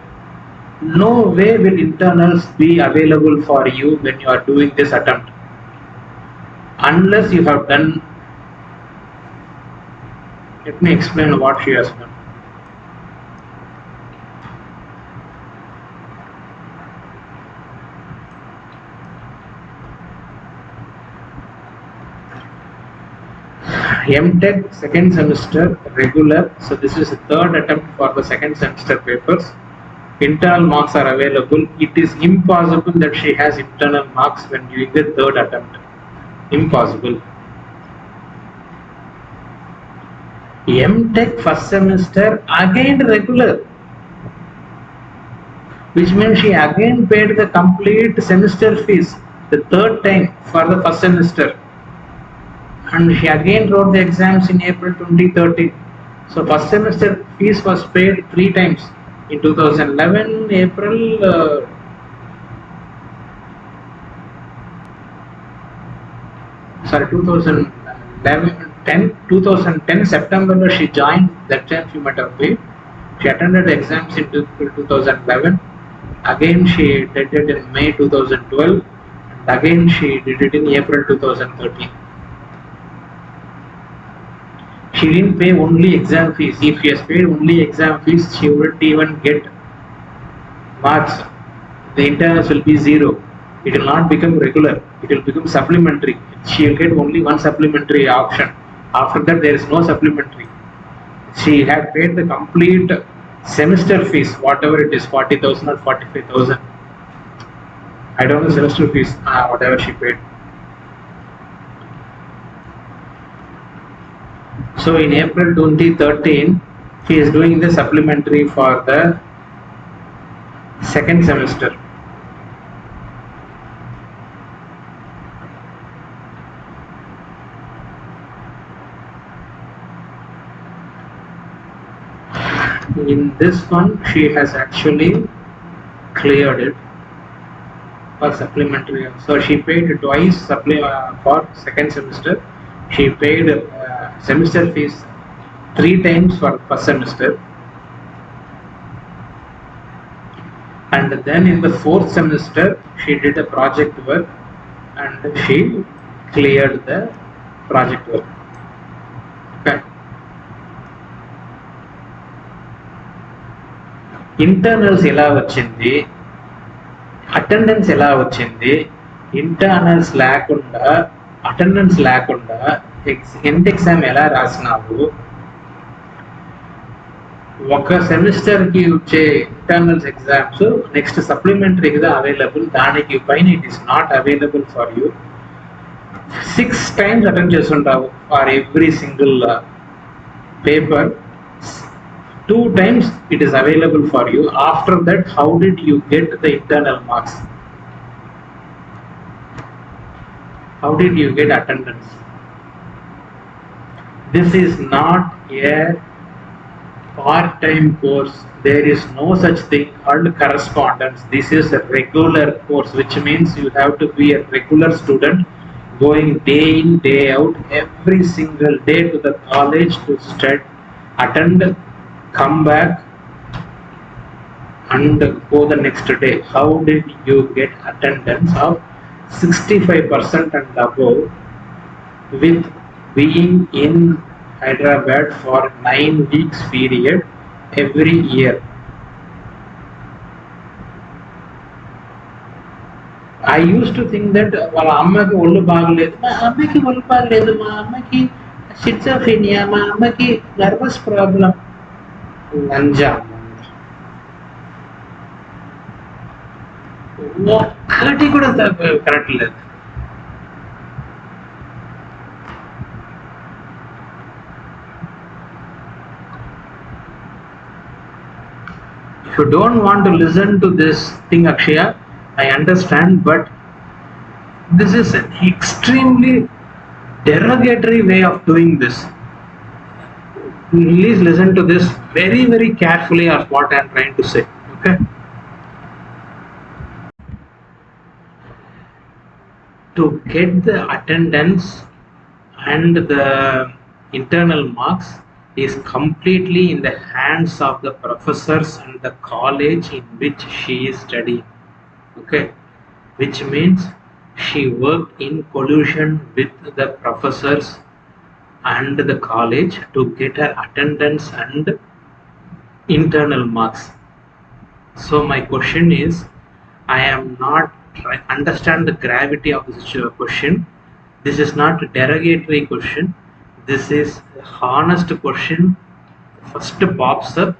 No way will internals be available for you when you are doing this attempt, unless you have done. Let me explain what she has done. MTech second semester regular. So this is the 3rd attempt for the second semester papers. Internal marks are available. It is impossible that she has internal marks when doing the 3rd attempt. Impossible. MTech first semester again regular. which means she again paid the complete semester fees the third time for the first semester, and she again wrote the exams in April 2013. So first semester fees was paid 3 times in 2011 April, sorry 2010 September she joined. That time she might have paid. She attended the exams in 2011. Again she did it in May 2012, and again she did it in April 2013. She didn't pay only exam fees. If she has paid only exam fees, she wouldn't even get marks. The internals will be 0. It will not become regular. It will become supplementary. She will get only one supplementary option. After that, there is no supplementary. She had paid the complete semester fees, whatever it is, 40,000 or 45,000. I don't know semester fees, whatever she paid. So in April 2013, she is doing the supplementary for the second semester. In this one, she has actually cleared it for supplementary. So she paid twice for second semester. She paid semester fees 3 times for first semester, and then in the fourth semester she did a project work and she cleared the project work. Okay. Internals ఎలా వచ్చింది, attendance ఎలా వచ్చింది, internals లేకుండా attendance లేకుండా end exam ఎలా రాసినావు, ఒక సెమిస్టర్కి వచ్చే ఇంటర్నల్స్ ఎగ్జామ్స్ నెక్స్ట్ సప్లిమెంటరీ కదా అవైలబుల్, దానికి పైన it is not available for you. 6 times attend చేస్తుంటావు for every single paper. 2 times it is available for you. After that, how did you get the internal marks? How did you get attendance? This is not a part-time course. There is no such thing called correspondence. This is a regular course, which means you have to be a regular student going day in, day out, every single day to the college to study, attend, come back and go the next day. How did you get attendance of 65% and above with being in Hyderabad for 9 weeks period every year? I used to think that వాళ్ళ అమ్మకి ఒళ్ళు బాగలేదు, మా అమ్మకి ఒళ్ళు బాగలేదు, మా అమ్మకి షిజోఫ్రెనియా, మా అమ్మకి నర్వస్ ప్రాబ్లం. లంజా ఒక్కటి కూడా కరెక్ట్ లేదు. If you don't want to listen to this thing, Akshaya, I understand, but this is an extremely derogatory way of doing this. Please listen to this very, very carefully of what I am trying to say. Okay. To get the attendance and the internal marks is completely in the hands of the professors and the college in which she is studying. Okay, which means she worked in collusion with the professors and the college to get her attendance and internal marks. So my question is, I am not understand the gravity of this question. This is not a derogatory question. This is a honest question. First pops up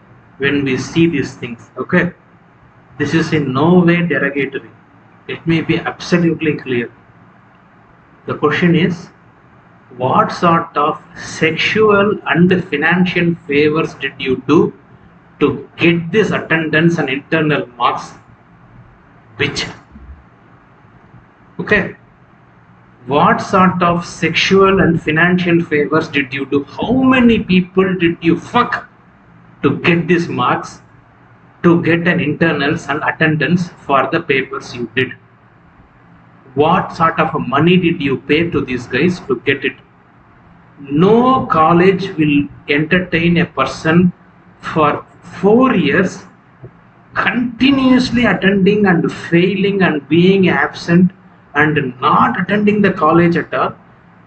when we see these things. Okay, this is in no way derogatory. Let me be absolutely clear. The question is, what sort of sexual and financial favors did you do to get this attendance and internal marks Which? Okay. What sort of sexual and financial favors did you do? How many people did you fuck to get these marks, to get an internals and attendance for the papers you did? What sort of money did you pay to these guys to get it? No college will entertain a person for 4 years continuously attending and failing and being absent and not attending the college at all,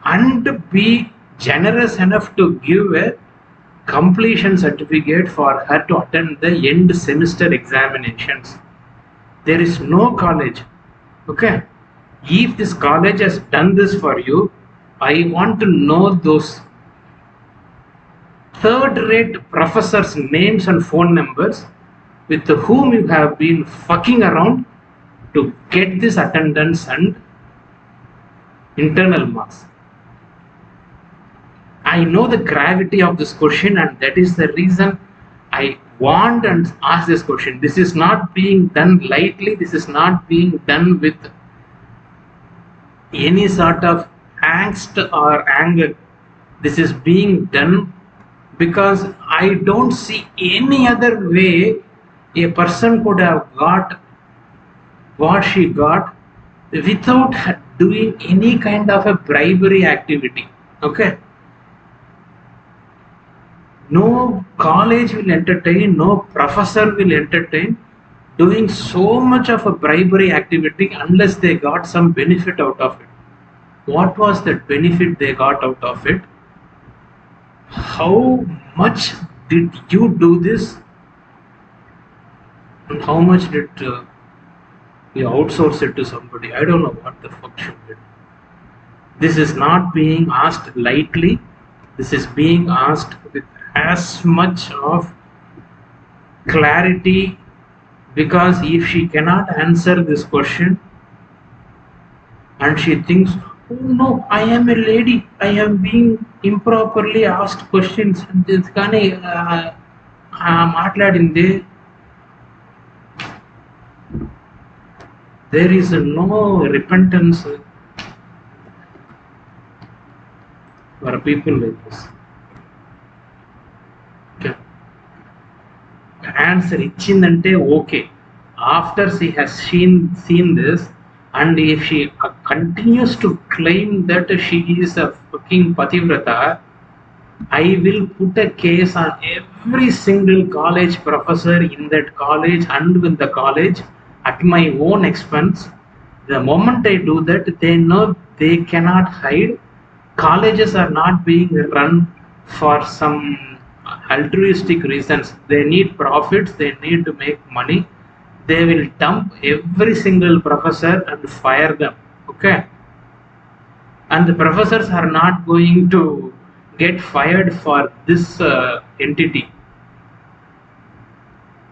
and be generous enough to give a completion certificate for her to attend the end semester examinations. There is no college. Okay, if this college has done this for you, I want to know those third-rate professors' names and phone numbers with whom you have been fucking around to get this attendance and internal marks. I know the gravity of this question, and that is the reason I want and ask this question. This is not being done lightly. This is not being done with any sort of angst or anger. This is being done because I don't see any other way a person could have got what she got without doing any kind of a bribery activity. Okay, no college will entertain, no professor will entertain doing so much of a bribery activity unless they got some benefit out of it. What was the benefit they got out of it? How much did you do this? And how much did you outsource it to somebody? I don't know what the fuck should it. This is not being asked lightly. This is being asked with as much of clarity, because if she cannot answer this question and she thinks, oh no, I am a lady, I am being improperly asked questions, there is no repentance for people like this. Okay. Answer ichindante okay. After she has seen this, and if she continues to claim that she is a fucking pativrata, I will put a case on every single college professor in that college and with the college at my own expense. The moment I do that, they know they cannot hide. Colleges are not being run for some altruistic reasons. They need profits, they need to make money. They will dump every single professor and fire them. Okay, and the professors are not going to get fired for this entity.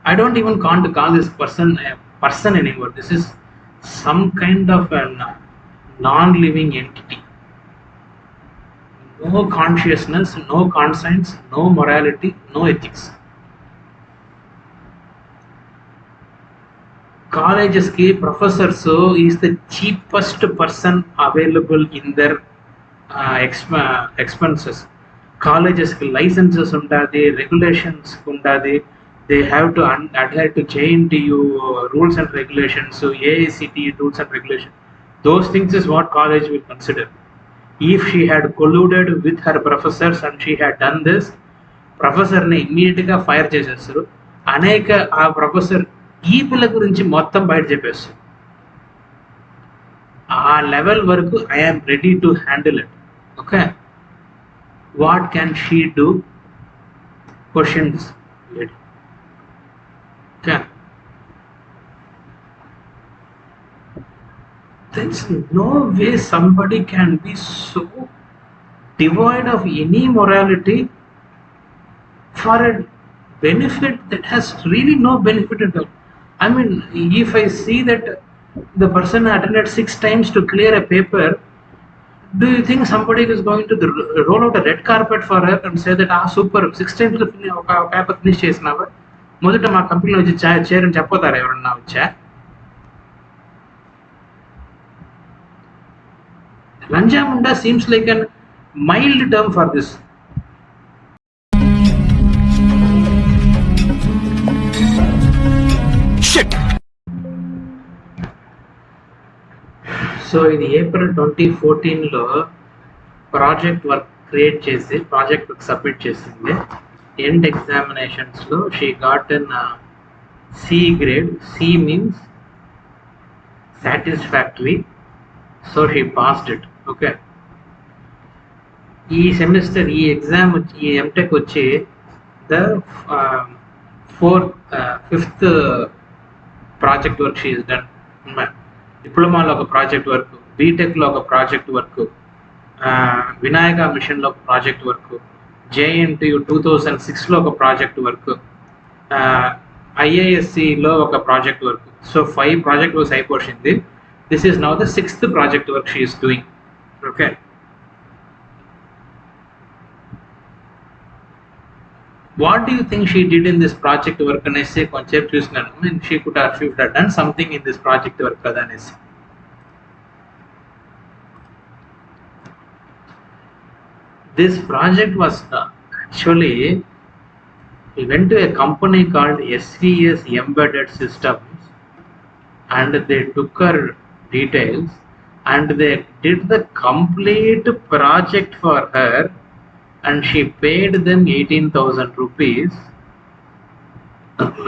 I don't even want to call this person a person anymore. This is some kind of a non-living entity. No consciousness, no conscience, no morality, no ethics. Colleges ke professors is the cheapest person available in their expenses. Colleges licenses undadi, regulations undadi. They have to adhere to JNTU rules and regulations, so AICTE rules and regulations. Those things is what college will consider. If she had colluded with her professors and she had done this, professor ne immediately fire చేసేస్తారు. అనేక ఆ professor ఈ పిల్ల గురించి మొత్తం బయట చెప్పేస్తారు. ఆ లెవెల్ వరకు I am ready to handle it. Okay, what can she do? Question this lady. Okay, there's no way somebody can be so devoid of any morality for a benefit that has really no benefit at all. I mean, if I see that the person attended 6 times to clear a paper, do you think somebody is going to roll out a red carpet for her and say that super 6 times paper finish చేసినావా, మొదట మా కంపెనీలో వచ్చి చేరని చెప్పతారా ఎవరన్నా వచ్చా? Lanjamunda seems like a mild term for this. Shit. So in April 2014 లో project work create చేసి ప్రాజెక్ట్ వర్క్ సబ్మిట్ చేసింది. ఎండ్ ఎగ్జామినేషన్స్ లో she got N C grade. C means satisfactory, so she passed it. Okay, ఈ semester ఈ exam ఈ MTech వచ్చి the fifth project work she is done. డిప్లొమాలో ఒక project work, బీటెక్లో ఒక ప్రాజెక్ట్ వర్క్, వినాయక మిషన్లో ఒక ప్రాజెక్ట్ వర్క్, JNTU 2006లో ఒక ప్రాజెక్ట్ వర్క్, IISCలో ఒక project work. So 5 project works అయిపోయింది. This is now the 6th project work she is doing. Okay, what do you think she did in this project work అనేసి కొంచెం చూసినాను. I mean, she could have done something in this project work కదా అనేసి. This project was actually, we went to a company called SVS Embedded Systems and they took her details and they did the complete project for her and she paid them 18,000 rupees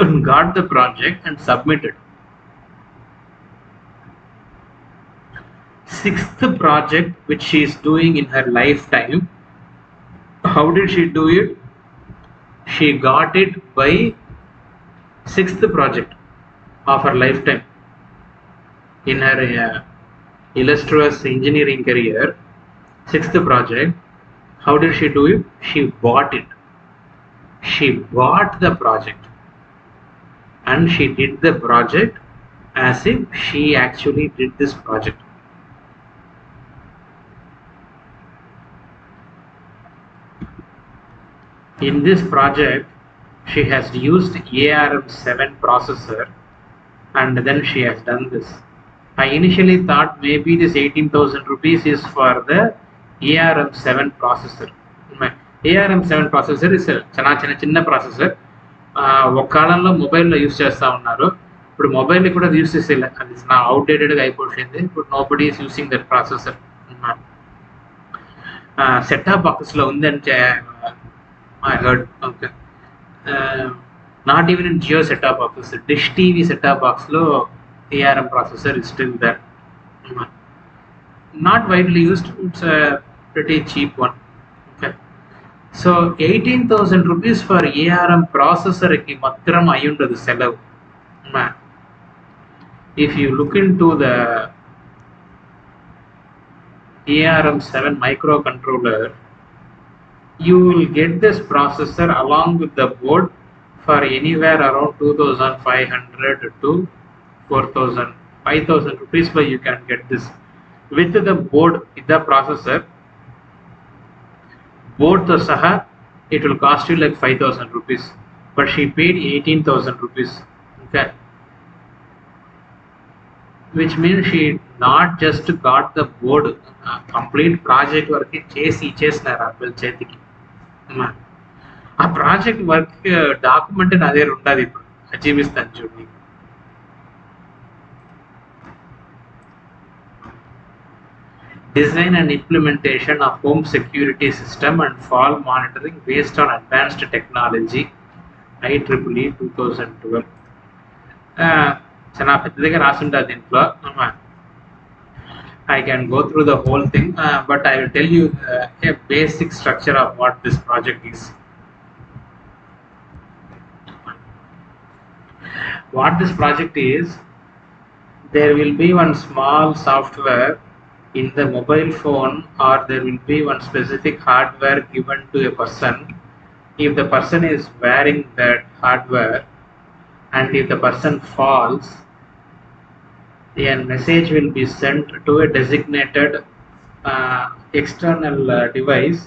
and got the project and submitted. 6th project which she is doing in her lifetime. How did she do it? She got it by 6th project of her lifetime in her illustrious engineering career. 6th project. How did she do it? She bought it. She bought the project and she did the project as if she actually did this project. In this project, she has used ARM7 processor and then she has done this. I initially thought maybe this 18,000 rupees is for the ARM7 processor. ARM7 processor is చిన్న processor. ఒక కాలంలో మొబైల్లో use చేస్తూ ఉన్నారు, ఇప్పుడు mobile కూడా use చేసే అది నా అవుట్డేటెడ్గా అయిపోయింది. ఇప్పుడు nobody is using that processor. Set top బాక్స్లో ఉందని I heard. Okay, not even in Jio set-top boxes. Dish TV set-top box lo ARM processor is still there. Not widely used. It's a pretty cheap one. Okay, so 18,000 rupees for ARM processor ki matram ayundadu selavu. If you look into the ARM7 microcontroller, you will get this processor along with the board for anywhere around 2,500 to 4,000, 5,000 rupees, but you can get this with the board, with the processor board to saha. It will cost you like 5,000 rupees, but she paid 18,000 rupees. Okay, which means she not just got the board, complete project work చేసినారు ఆ పిల్ల చేతికి. ఆ project work document నా దగ్గర ఉంటుంది, ఇప్పుడు చూపిస్తాను చూడండి. Design and implementation of home security system and fall monitoring based on advanced technology, IEEE 2012. చాలా పెద్దగా రాసుంటుంది దీంట్లో. I can go through the whole thing, but I will tell you a basic structure of what this project is. What this project is, there will be one small software in the mobile phone, or there will be one specific hardware given to a person. If the person is wearing that hardware and if the person falls, a message will be sent to a designated external device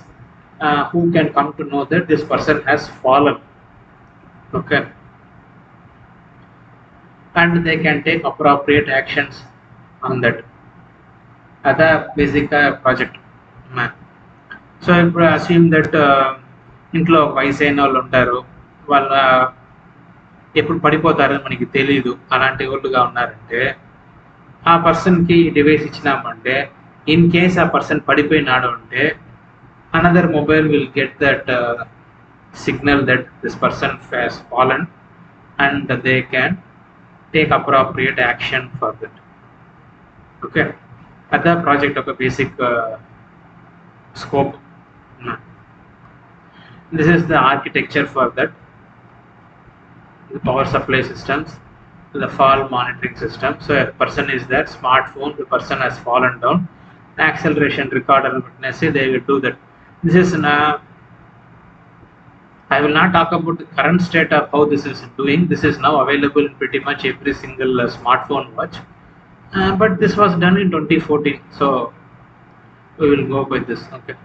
who can come to know that this person has fallen. Okay, and they can take appropriate actions on that. అదా బేసిక్గా project. So ఇప్పుడు assume that ఇంట్లో వయసు అయిన వాళ్ళు ఉంటారు, వాళ్ళ ఎప్పుడు పడిపోతారో మనకి తెలియదు, అలాంటి వాళ్ళుగా ఉన్నారంటే ఆ పర్సన్కి డివైస్ ఇచ్చినామంటే ఇన్ కేస్ ఆ పర్సన్ పడిపోయినాడు అంటే another mobile will get that signal that this person has fallen and they can take appropriate action for that. Okay, other project of a basic scope. This is the architecture for that. The power supply systems, the fall monitoring system. So a person is there, smartphone, the person has fallen down, acceleration recorder witness, they will do that. This is I will not talk about the current state of how this is doing. This is now available in pretty much every single smartphone watch. But this was done in 2014. So we will go with this. Okay.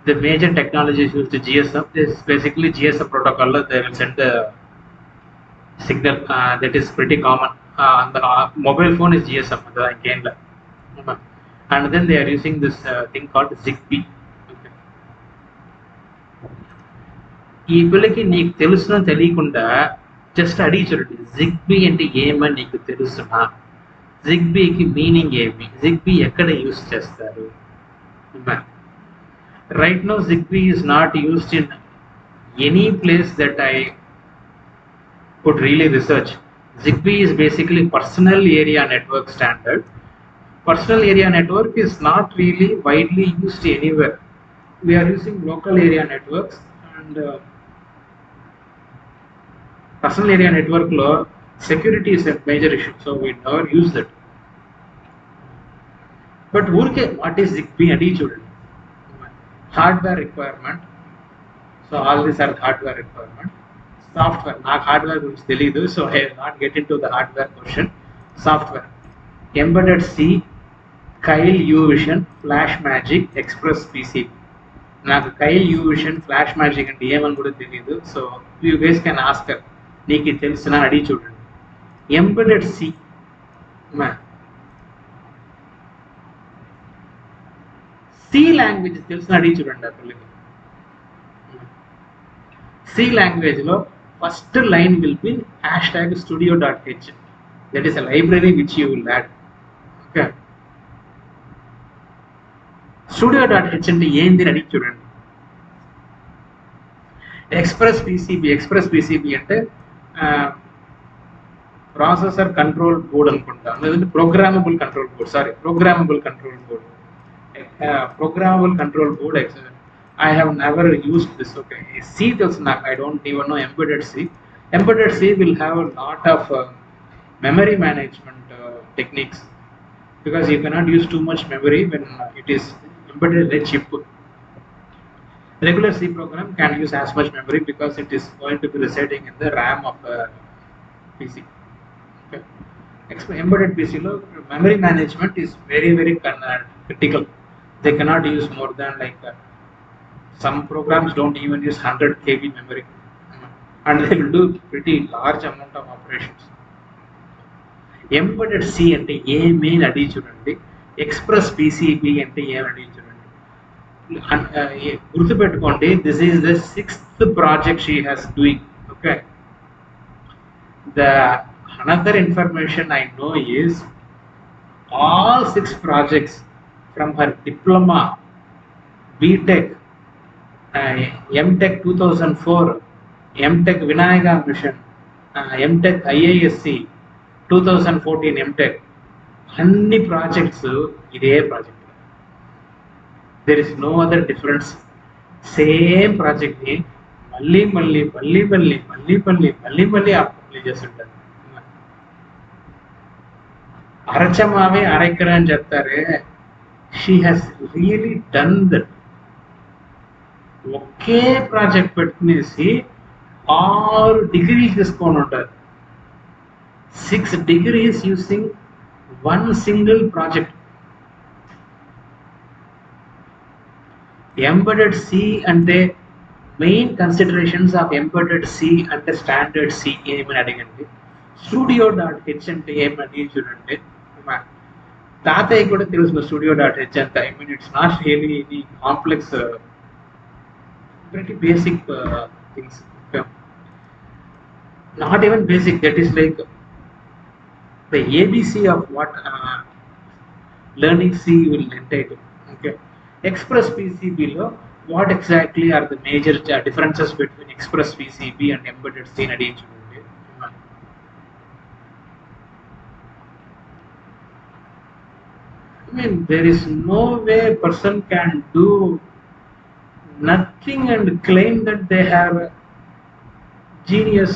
The major technologies used to GSM is basically GSM protocol. They will send the signal that is pretty common. The mobile phone is GSM. And then they are using this thing called ZigBee. ఈ పిల్లకి నీకు తెలుసునో తెలియకుండా just అడిగి చూడండి, Zigbee అంటే ఏమని నీకు తెలుసునా, జిగ్బీకి మీనింగ్ ఏమి, జిగ్బీ ఎక్కడ యూస్ చేస్తారు. Right no Zigbee is not used in any place that I could really research. Zigbee is basically personal area network standard. Personal area network is not really widely used anywhere. We're using local area networks and personal area network law security is a major issue, so we never use that. But what is ZigBee and each hardware requirement. So all these are hardware requirement. Software, not hardware which తెలియదు, so I will not get into the hardware question. Software, embedded C, Kyle U-Vision, Flash Magic, Express PCB. నాకు Kyle U-Vision, Flash Magic అంటే ఏమని కూడా తెలియదు, so you guys can ask her. నీకు తెలిసిన అడిగి చూడండి. ఎంబెడెడ్ సి, సి లాంగ్వేజ్ తెలిసిన అడిగి చూడండి. ఆ పిల్లకి సి లాంగ్వేజ్ లో first line will be #studio.h. That is a library which you will add. Okay, studio.h అంటే ఏంది అడిగి చూడండి. ఎక్స్ప్రెస్ పిసిబి అంటే ప్రాసెసర్ కంట్రోల్ బోర్డ్ అనుకుంటా, లేదంటే programmable control board. I have never used this. Okay, C tells నాకు, I don't even know embedded C. Embedded C will have a lot of memory management techniques, because you cannot use too much memory when it is embedded in a chip. Regular C program can use as much memory because it is going to be residing in the RAM of a PC. Okay. Embedded PC lo memory management is very critical. They cannot use more than some programs don't even use 100 KB memory, and they will do pretty large amount of operations. Embedded C ante ఏమీ అడిగి చూడండి. Express PCB అంటే ఏమని అడిగి చూడండి. గుర్తుపెట్టుకోండి, this is the 6th project she has doing. Okay, the another information I know is all 6 projects from her diploma, BTech, MTech 2004, MTech Vinayaga Mission, MTech IISc 2014, MTech అన్ని projects ఇదే project. There is no other difference. Same project ni మళ్ళీ apply చేస్తుంటారు. అరచమావే అరెక్కర అని చెప్తారే, she has really done that. ఒకే project పెట్టుకునేసి 6 degrees తీసుకొని ఉంటారు. 6 degrees using one single project. Embedded C అంటే main considerations of embedded C అంటే స్టాండర్డ్ C ఏమని అడగండి. Studio.h అంటే ఏమని చూడండి. తాతయ్య కూడా తెలుసు studio.h అంత. I mean, it's not really any complex, pretty basic things. Okay. Not even basic, that is like the ABC of what learning C will entail. Okay. Express PCB lo what exactly are the major differences between Express PCB and embedded C nadiinchunde. I mean, there is no way a person can do nothing and claim that they have genius.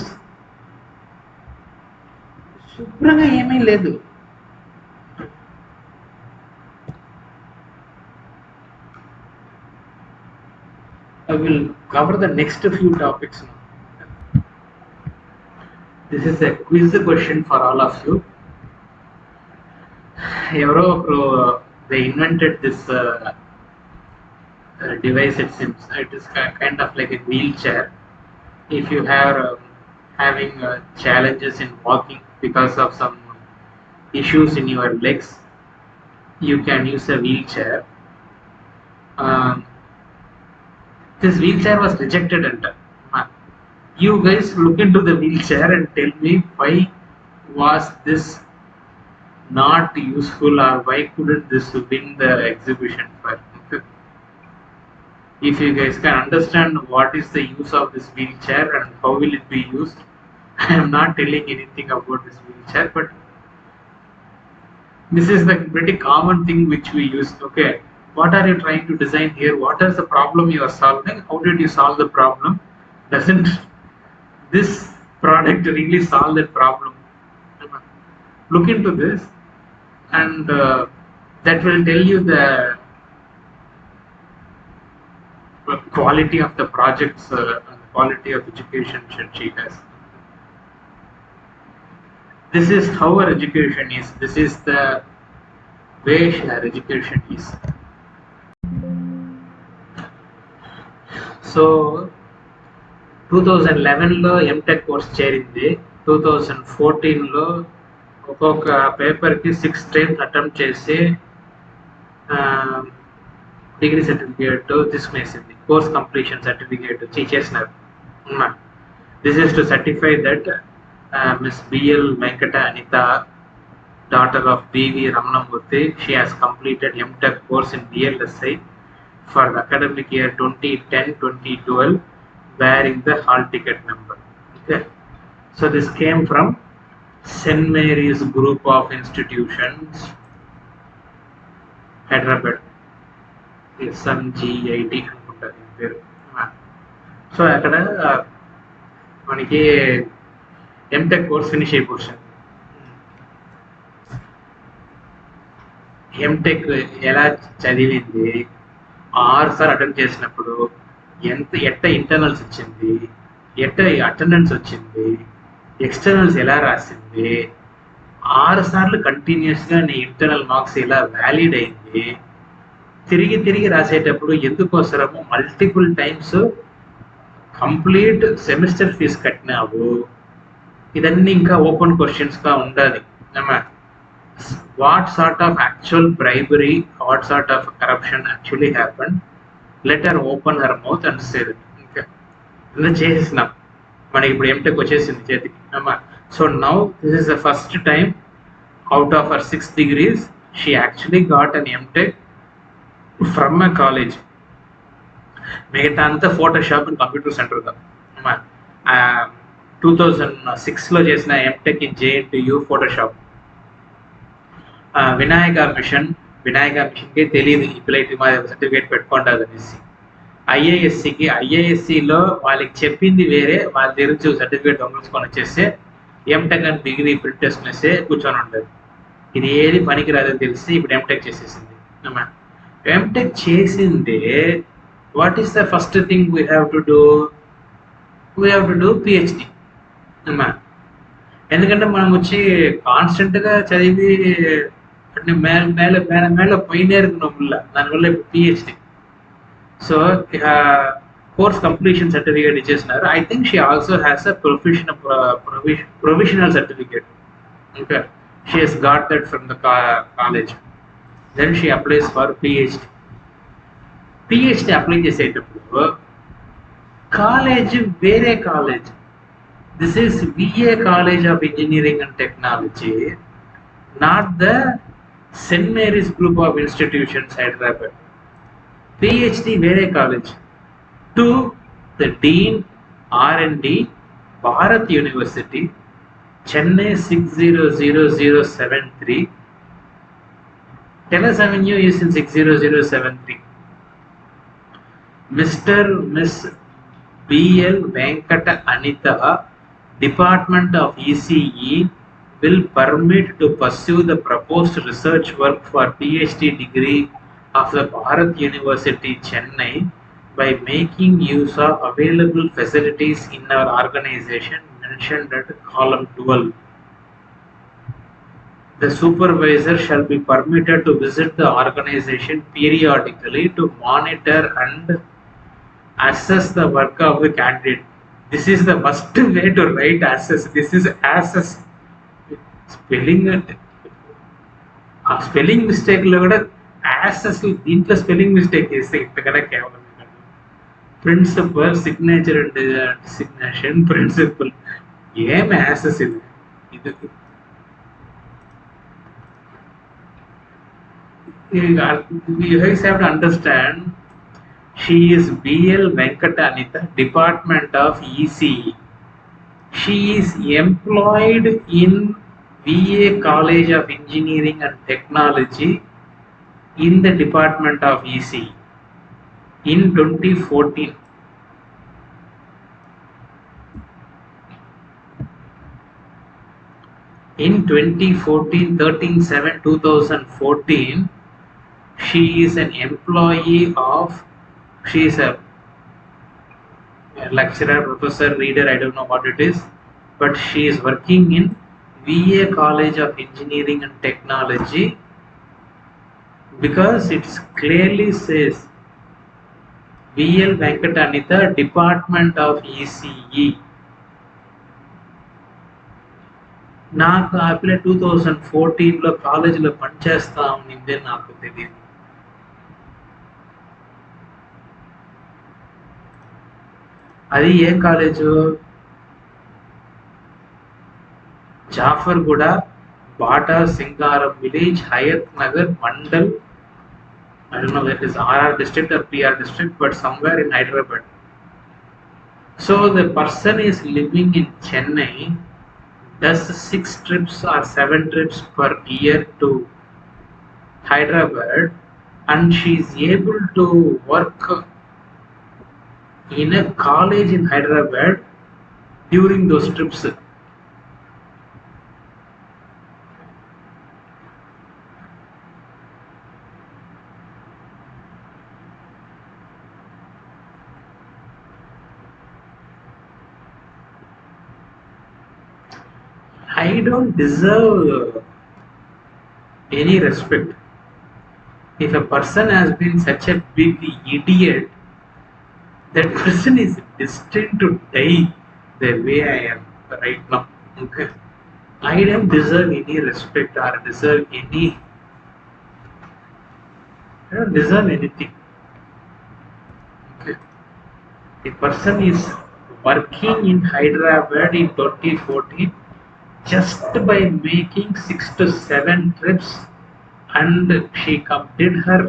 శుభ్రంగా ఏమీ లేదు. I will cover the next few topics now. This is a quiz question for all of you. They invented this device. It seems it is kind of like a wheelchair. If you have having challenges in walking because of some issues in your legs, you can use a wheelchair. This wheelchair was rejected, and you guys look into the wheelchair and tell me why was this not useful, or why couldn't this win the exhibition for? If you guys can understand what is the use of this wheelchair and how will it be used, I am not telling anything about this wheelchair, but this is the pretty common thing which we use. Okay, what are you trying to design here? What is the problem you are solving? How did you solve the problem? Doesn't this product really solve that problem? Look into this, and that will tell you the quality of the projects and the quality of education she has. This is how our education is. This is the way our education is. So 2011లో MTech course చేరింది. 2014లో ఒక్కొక్క పేపర్కి 6 times attempt చేసి degree certificate తీసుకునేసింది. Course completion certificate చేసినారు. This is to certify that Miss B.L. Venkata Anita, daughter of B.V. Ramanamurthy, she has completed MTech course in VLSI for the academic year 2010-2012, bearing the hall ticket number. Okay. So this came from St. Mary's group of institutions, Hyderabad. SMGIT అనుకుంటారు పేరు. So అక్కడ మనకి MTech course finish అయిపోతుంది. MTech ఎలా చదివింది, 6 సార్లు attempt చేసినప్పుడు ఎట్ట ఇంటర్నల్స్ వచ్చింది, ఎట్ట అటెండెన్స్ వచ్చింది, ఎక్స్టర్నల్స్ ఎలా రాసింది, 6 సార్లు కంటిన్యూస్గా నీ ఇంటర్నల్ మార్క్స్ ఎలా వ్యాలిడ్ అయింది, తిరిగి రాసేటప్పుడు ఎందుకోసరము multiple times complete semester fee కట్టినావు, ఇదన్నీ ఇంకా ఓపెన్ క్వశ్చన్స్గా ఉండాలి. What sort of actual bribery, what sort of corruption actually happened, let her open her mouth and say that. ఇంకా ఇలా చేసేసినాం, మనకి ఇప్పుడు ఎంటెక్ వచ్చేసింది చేతికి. So now this is the first time out of her 6 degrees she actually got an MTech from a college. మిగతా అంతా Photoshop and computer centre దా. 2006లో చేసిన MTech in JNTU Photoshop. Vinayaka మిషన్కి తెలియదు ఈ పిల్లలకి మా సర్టిఫికేట్ పెట్టుకుంటుంది అనేసి. ఐఏఎస్సిలో వాళ్ళకి చెప్పింది వేరే, వాళ్ళ దగ్గర సర్టిఫికేట్ దొంగలుసుకొని వచ్చేస్తే ఎంటెక్ అని డిగ్రీ ప్రింట్ చేసుకునేస్తే కూర్చొని ఉంటుంది. ఇది ఏది పనికిరాదని తెలిసి ఇప్పుడు ఎంటెక్ చేసేసింది. ఎంటెక్ చేసిందే what is the first thing we have to do PhD. ఎందుకంటే మనం వచ్చి కాన్స్టెంట్గా చదివి మేళ పోయినేరుకున్నాం, దానివల్ల ఇప్పుడు PhD. So course completion certificate ఇచ్చేసినారు. I think she also has a provisional certificate. Okay, she has got that from the college. Then she applies for PhD. PhD apply చేసేటప్పుడు college వేరే college. This is VA College of Engineering and Technology, not the St. Mary's Group of Institutions, Hyderabad. PhD వేరే college. To the Dean R&D, Bharat University, Chennai 600073. Telas Avenue is in 60073. Mr. Miss B.L. Venkata Anita, Department of ECE, will permit to pursue the proposed research work for PhD degree of the Bharat University, Chennai, by making use of available facilities in our organization mentioned at column 12. The supervisor shall be permitted to visit the organization periodically to monitor and assess the work of the candidate. This is the worst way to write assess. This is assess. Spelling mistake lo kuda assess dintlo spelling mistake cheste ikkada kevalam principal signature and designation principal em assess idu you guys have to understand. She is B.L. Venkata Anita, Department of ECE. She is employed in VA College of Engineering and Technology in the Department of ECE in 2014. In 2014, 13/7/2014, she is an employee of. She is a lecturer, professor, reader, I don't know what it is, but she is working in VA College of Engineering and Technology because it clearly says VL Venkata Anita, Department of ECE. నాకు ఆ పిల్ల 2014లో కాలేజీలో పనిచేస్తా ఉన్నిందే నాకు తెలియదు. అది ఏ college? Jafarguda, Bata Singaram village, Hayath Nagar mandal. I don't know whether it is RR district or PR district, but somewhere in Hyderabad. So the person is living in Chennai, does 6 trips or 7 trips per year to Hyderabad, and she is able to work in a college in Hyderabad during those trips. I don't deserve any respect. If a person has been such a big idiot, that person is destined to die the way I am right now. Okay. I don't deserve any respect or deserve any. I don't deserve anything. Okay. A person is working in Hyderabad in 2014 just by making 6 to 7 trips, and she did her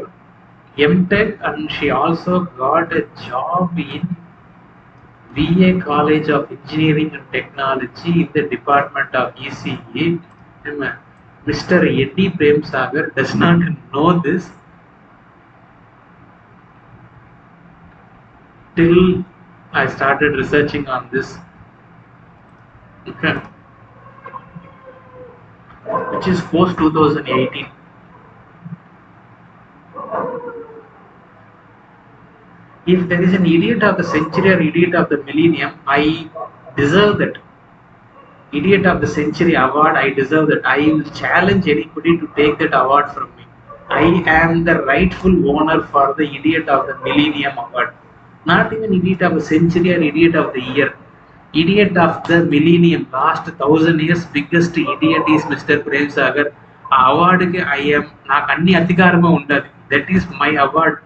MTech, and she also got a job in VA College of Engineering and Technology in the Department of ECE. And Mr. Eddie Premsagar does not know this till I started researching on this. Okay. Which is post 2018. If there is an idiot of the century or idiot of the millennium, I deserve that. Idiot of the Century award, I deserve that. I will challenge anybody to take that award from me. I am the rightful owner for the Idiot of the Millennium award. Not even Idiot of the Century or Idiot of the Year. Idiot of the Millennium, last 1000 years biggest idiot is Mr. Prem Sagar. ఆ అవార్డుకి నాకు అన్ని అధికారము ఉండదు. That is my award.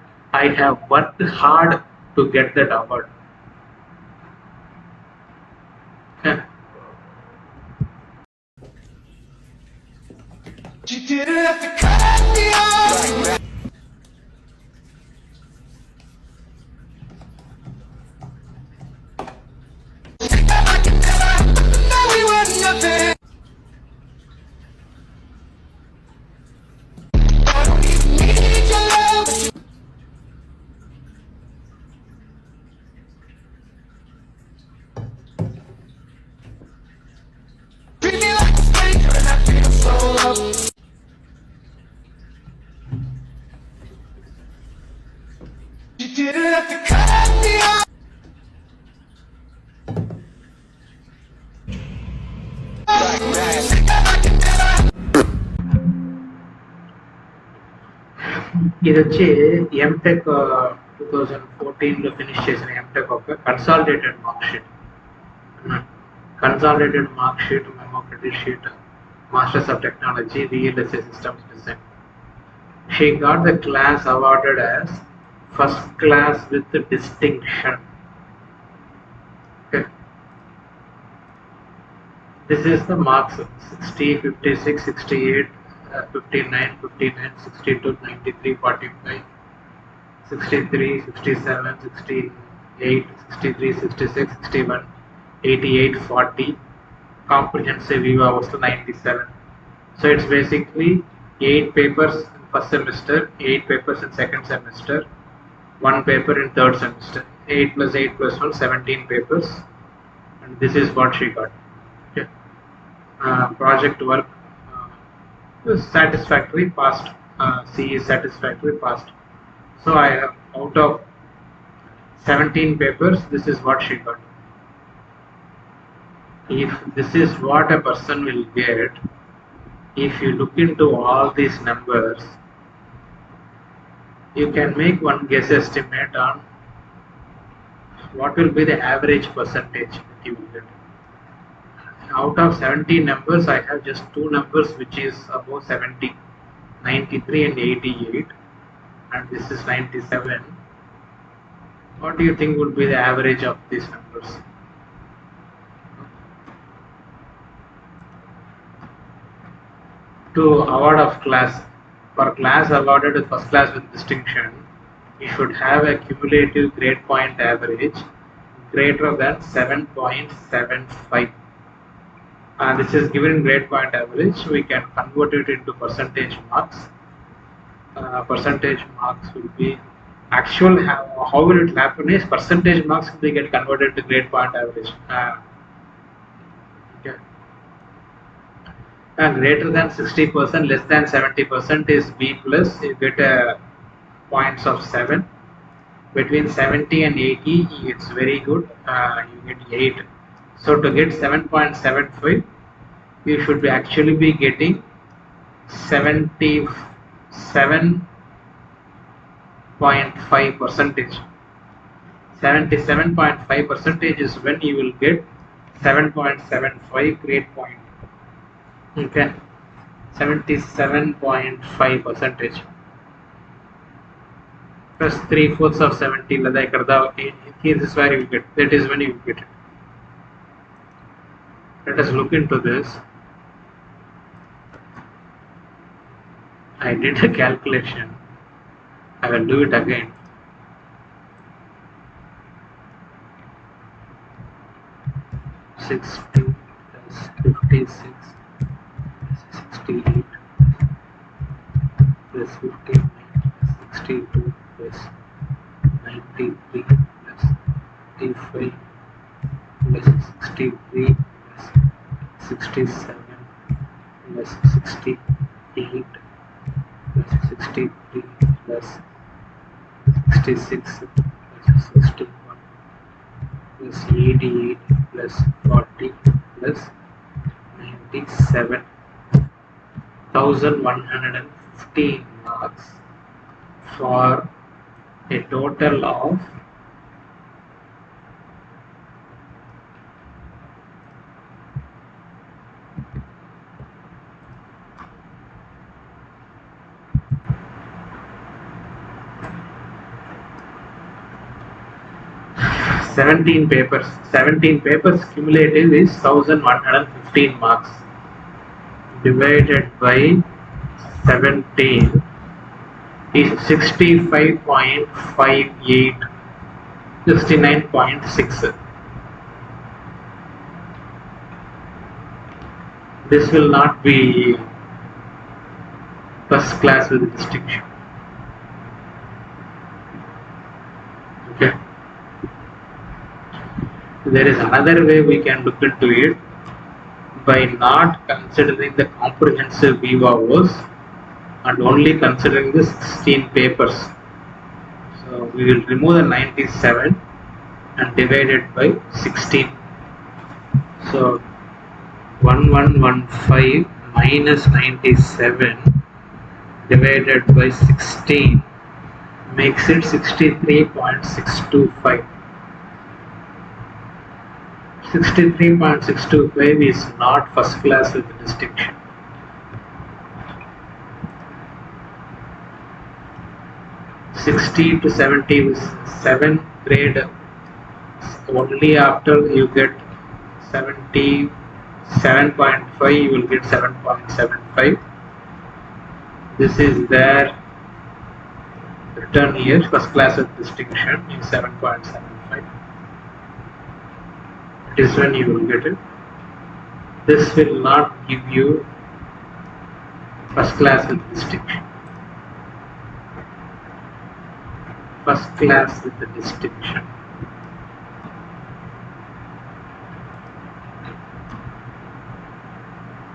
I have worked hard to get that award. You didn't have to cut me off. No, we were nothing. I don't even need your love. Treat me like a stranger and I feel so loved. You didn't have to cut me off. ఇది వచ్చి MTech 2014లో finish చేసిన MTech ఒక consolidated mark sheet memo credit sheet masters of technology VLSI systems design. She got the class awarded as first class with distinction. Okay. This is the marks: 60, 56, 68, 59, 59, 62, 93, 45, 63, 67, 68, 63, 66, 61, 88, 40. Comprehensive Viva was to 97. So it's basically 8 papers in first semester, 8 papers in second semester, 1 paper in third semester. 8 plus 8 plus 1, 17 papers. And this is what she got. Okay. Project work is satisfactory, passed. C is satisfactory, passed. So I have, out of 17 papers, this is what she got. If this is what a person will get, if you look into all these numbers, you can make one guess estimate on what will be the average percentage that you will get. Out of 70 numbers, I have just 2 numbers which is above 70, 93 and 88, and this is 97. What do you think would be the average of these numbers? To award of class, for class awarded with first class with distinction, you should have a cumulative grade point average greater than 7.75. This is given in grade point average. We can convert it into percentage marks. Percentage marks will be actual. How will it happen is percentage marks will get converted to grade point average. Okay. Greater than 60%, less than 70% is B plus. You get points of 7. Between 70 and 80, it's very good. You get 8. So to get 7.75, you should actually be getting 77.5%. 77.5% is when you will get 7.75 grade point. Okay, 77.5%. Plus 3/4 of 70. Here is where you get. That is when you get it. Let us look into this. I did a calculation. I will do it again. (60 plus 56 68 plus 59 plus 62 plus 93 plus 85 plus 63 plus 67 plus 68 plus 63 plus 66 plus 61 plus 88 plus 40 plus 97. 1115 marks for a total of 1 17 papers. 17 papers cumulative is 1115 marks. Divided by 17 is 65.58, 69.6. This will not be first class with distinction. Okay. There is another way we can look into it by not considering the comprehensive VWOs and only considering the 16 papers. So we will remove the 97 and divide it by 16. So 1115 minus 97 divided by 16 makes it 63.625. 63.625 is not first class with distinction. (60 to 70) is 7th grade. Only after you get 77.5 you will get 7.75. This is their written here. First class with distinction is 7.75. It is when you will get it. This will not give you first class with distinction. First class with the distinction.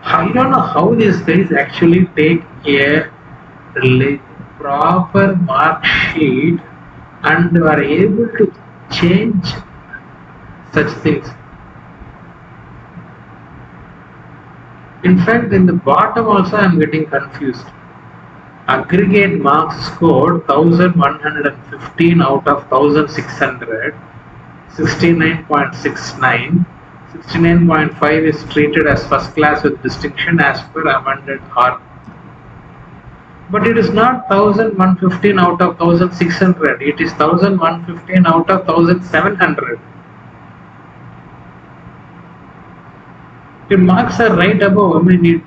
I don't know how these guys actually take a proper mark sheet and are able to change such things. In fact, in the bottom also I am getting confused. Aggregate marks scored 1115 out of 1600, 69.69. 69.5 is treated as first class with distinction as per amended R. But it is not 1115 out of 1600, it is 1115 out of 1700. The marks are right above. I mean,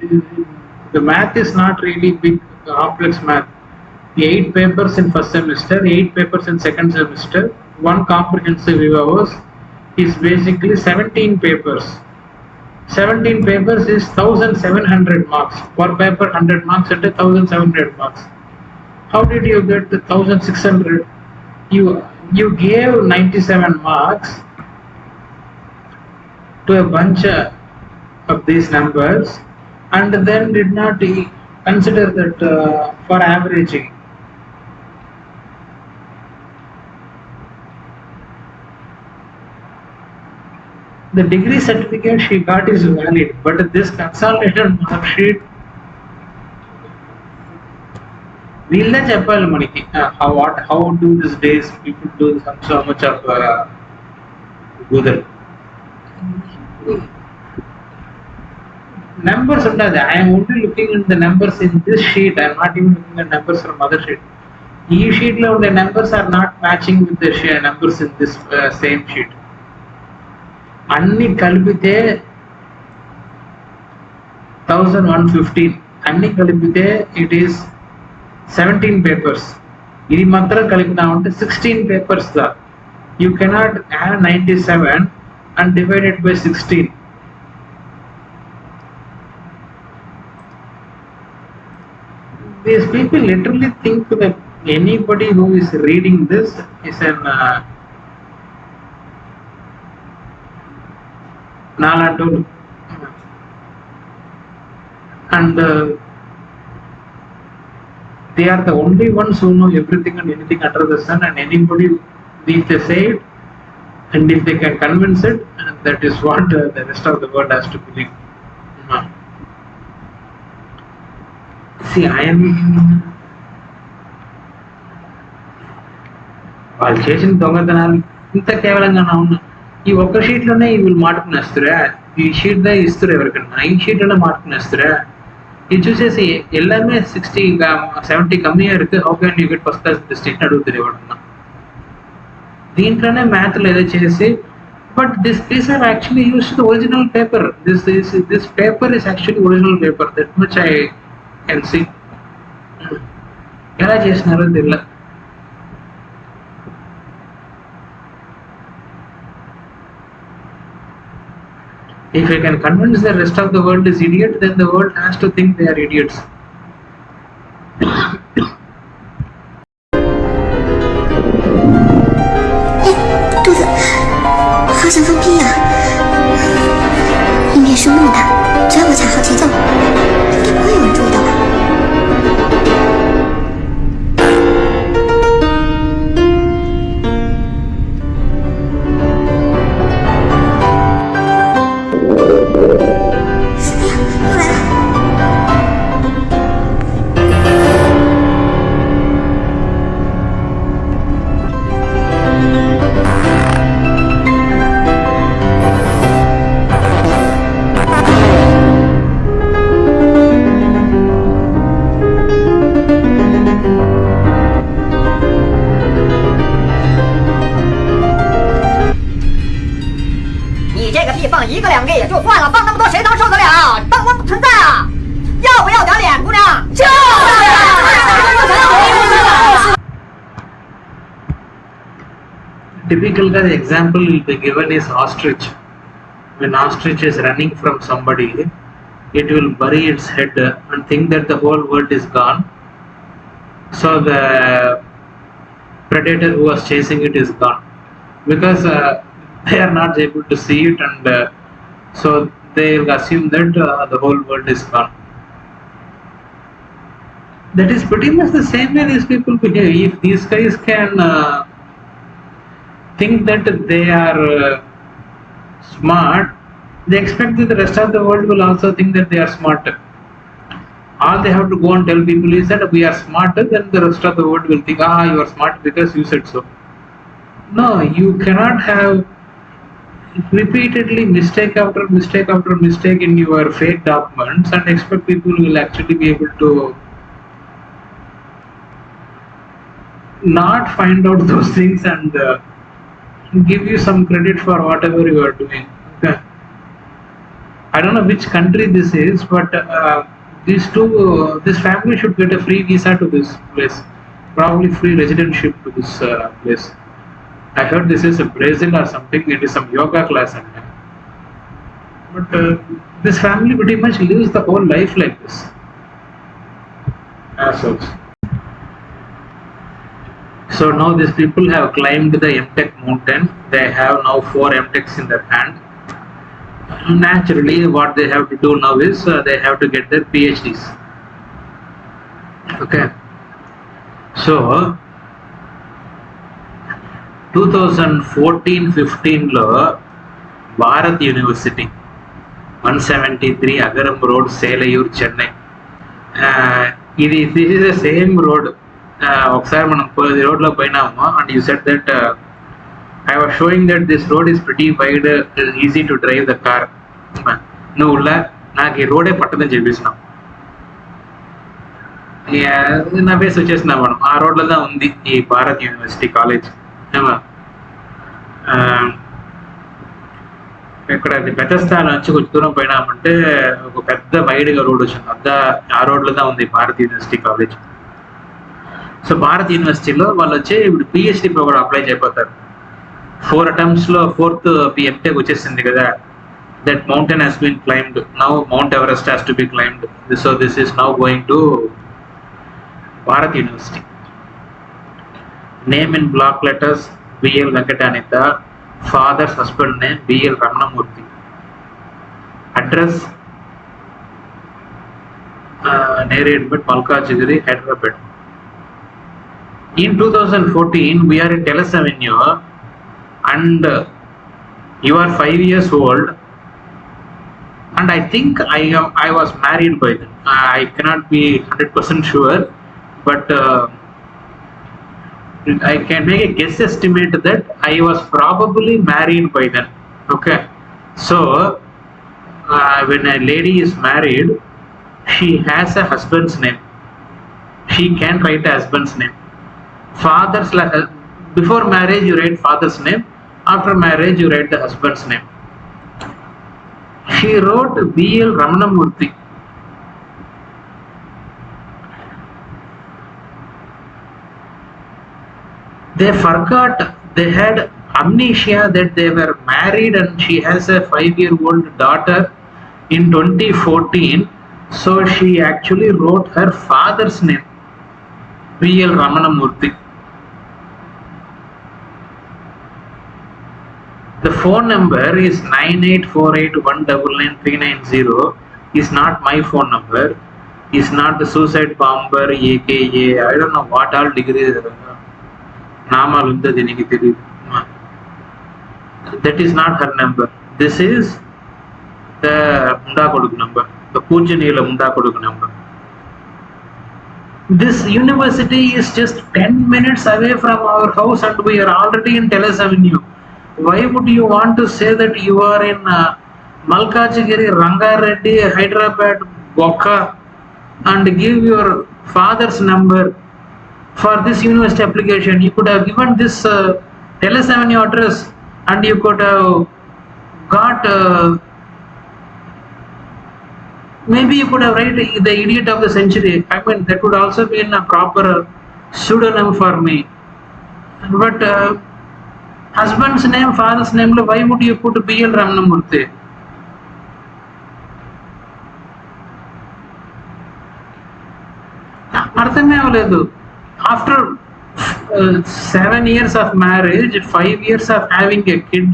the math is not really big, complex math. 8 papers in first semester, 8 papers in second semester, 1 comprehensive hours is basically 17 papers. 17 papers is 1700 marks. Per paper 100 marks at 1700 marks. How did you get the 1600? You gave 97 marks to a bunch of these numbers and then did not consider that for averaging. The degree certificate she got is valid, but this consolidated mark sheet వీళ్ళే చెప్పాలి మనకి how do these days people do so much of Google. Numbers ఉండదు. I am only looking at the numbers in this sheet. I am not even looking at numbers from other sheet. ఈ sheet లో ఉండే numbers are not matching with the numbers in this same sheet. అన్ని కలిపితే 1115, అన్ని కలిపితే it is 17 papers. ఇది మాత్రం కలిపినామంటే 16 papers the. You cannot add 97 and divide it by 16. These people literally think that anybody who is reading this is an Nalandolu, and they are the only ones who know everything and anything under the sun, and anybody, if they say it and if they can convince it, that is what the rest of the world has to believe. See, I am వాళ్ళు చేసిన దొంగతనాలు ఇంత కేవలంగా ఉన్నా ఈ ఒక్క sheet లోనే వీళ్ళు మాట్లాడుకునేస్తారా, ఈ షీట్ దా ఇస్తారు ఎవరికన్నా, ఈ షీట్ లోనే మాట్లాడుకునేస్తారా. இது చూసేసి எல்லாமே 60 70 கம்மியா இருக்கு. how can you get first class with distinction அడుగుతారు ఎవరన్నా. దీంట్లోనే మ్యాథ్లు ఏదో చేసి but these are actually used the original paper. This paper is actually original paper. That much I can see. ఎలా చేసినారో తెలియదు. If I can convince the rest of the world is idiot, then the world has to think they are idiots. Typical the example will be given is ostrich. When ostrich is running from somebody, it will bury its head and think that the whole world is gone. So the predator who was chasing it is gone because they are not able to see it, and so they will assume that the whole world is gone. That is pretty much the same way these people behave. If these guys can think that they are smart, they expect that the rest of the world will also think that they are smart. All they have to go and tell people is that we are smart, then the rest of the world will think, you are smart because you said so. No, you cannot have repeatedly mistake after mistake after mistake in your fake documents and expect people will actually be able to not find out those things and give you some credit for whatever you are doing. Okay. I don't know which country this is, but this family should get a free visa to this place, probably free residentship to this place. I heard this is a Brazil or something. It is some yoga class, but this family pretty much lives the whole life like this. Assholes. So now these people have climbed the MTech mountain. They have now 4 MTechs in their hand. Naturally, what they have to do now is they have to get their PhDs. Okay. So 2014-15 లో Bharath university 173 Agaram road, Selaiyur, Chennai. This is the same road. ఒకసారి మనం రోడ్లో పోయినాము and you said that I was showing that this road is pretty wide, easy to drive the car. నువ్వు నాకు ఈ రోడే పట్టదని చెప్పేసినావు. నా face వచ్చేసినాం మనం. ఆ రోడ్లో దా ఉంది ఈ భారత్ యూనివర్సిటీ కాలేజ్. ఇక్కడ బెతస్తా నుంచి కొంచెం దూరం పోయినామంటే ఒక పెద్ద వైడ్గా రోడ్ వచ్చింది. ఆ రోడ్లో దా ఉంది Bharath university college. So Bharath యూనివర్సిటీలో వాళ్ళు వచ్చి ఇప్పుడు పిహెచ్డి ప్రోగ్రామ్ అప్లై చేయబోతారు. 4 attempts లో 4th MTech వచ్చేసింది కదా. That mountain has been climbed. Now Mount Everest has to be climbed. So this is now going to Bharath university. Name in block letters BL Venkatanitha. Father's husband name BL Ramanamurthy. Address Neredmet, Malkajgiri, Hyderabad. In 2014, we are in Teles Avenue, and you are 5 years old, and I think I was married by then. I cannot be 100% sure, but I can make a guess estimate that I was probably married by then. Okay, so when a lady is married, she has a husband's name. She can write a husband's name. Fathers, Before marriage, you write father's name. After marriage, you write the husband's name. She wrote B.L. Ramanamurthy. They forgot, they had amnesia that they were married and she has a 5-year-old daughter in 2014. So she actually wrote her father's name, B.L. Ramanamurthy. The phone number is 9848199390. Is not my phone number. Is not the suicide bomber, AKA. I don't know what all degrees. That is not her number. This is the Munda Koduk number. The Pujanila Munda Koduk number. This university is just 10 minutes away from our house and we are already in Teles Avenue. Why would you want to say that you are in Malkajagiri, Rangareddy, Hyderabad, Boka and give your father's number for this university application? You could have given this Teles Avenue address and you could have got maybe you could have written the idiot of the century. I mean, that would also be a proper pseudonym for me. But husband's name, father's name, why would you put B.L. Ramanamurthy? అర్థమే అవ్వలేదు. After 7 years of marriage, 5 years of having a kid,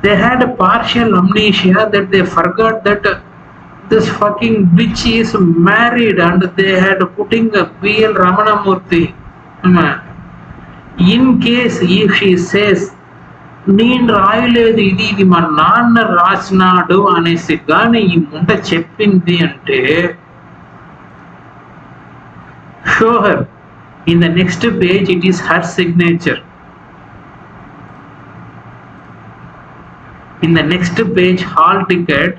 they had a partial amnesia that they forgot that this fucking bitch is married and they had putting a B.L. Ramanamurthy. In case if she says నేను రాయలేదు ఇది మా నాన్న రాసినాడు అనేసి కానీ ఈ ముండ చెప్పింది అంటే show her in the next page it is her signature. In the next page hall ticket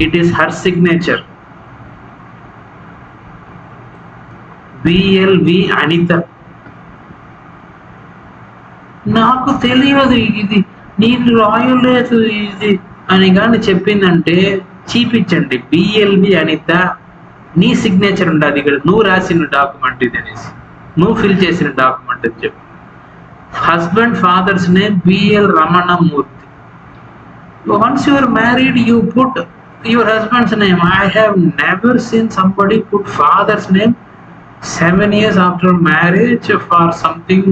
it is her signature. BLV Anita. నాకు తెలియదు ఇది నేను రాయలేదు ఇది అని కానీ చెప్పిందంటే చూపించండి. బిఎల్బి అనిత నీ సిగ్నేచర్ ఉండాలి ఇక్కడ, నువ్వు రాసిన డాక్యుమెంట్ ఇది అనేసి, నువ్వు ఫిల్ చేసిన డాక్యుమెంట్ అని చెప్పి. Husband father's name BL Ramanamurthy. Once you are married you put your husband's name. I have never seen somebody put father's name 7 years after marriage for something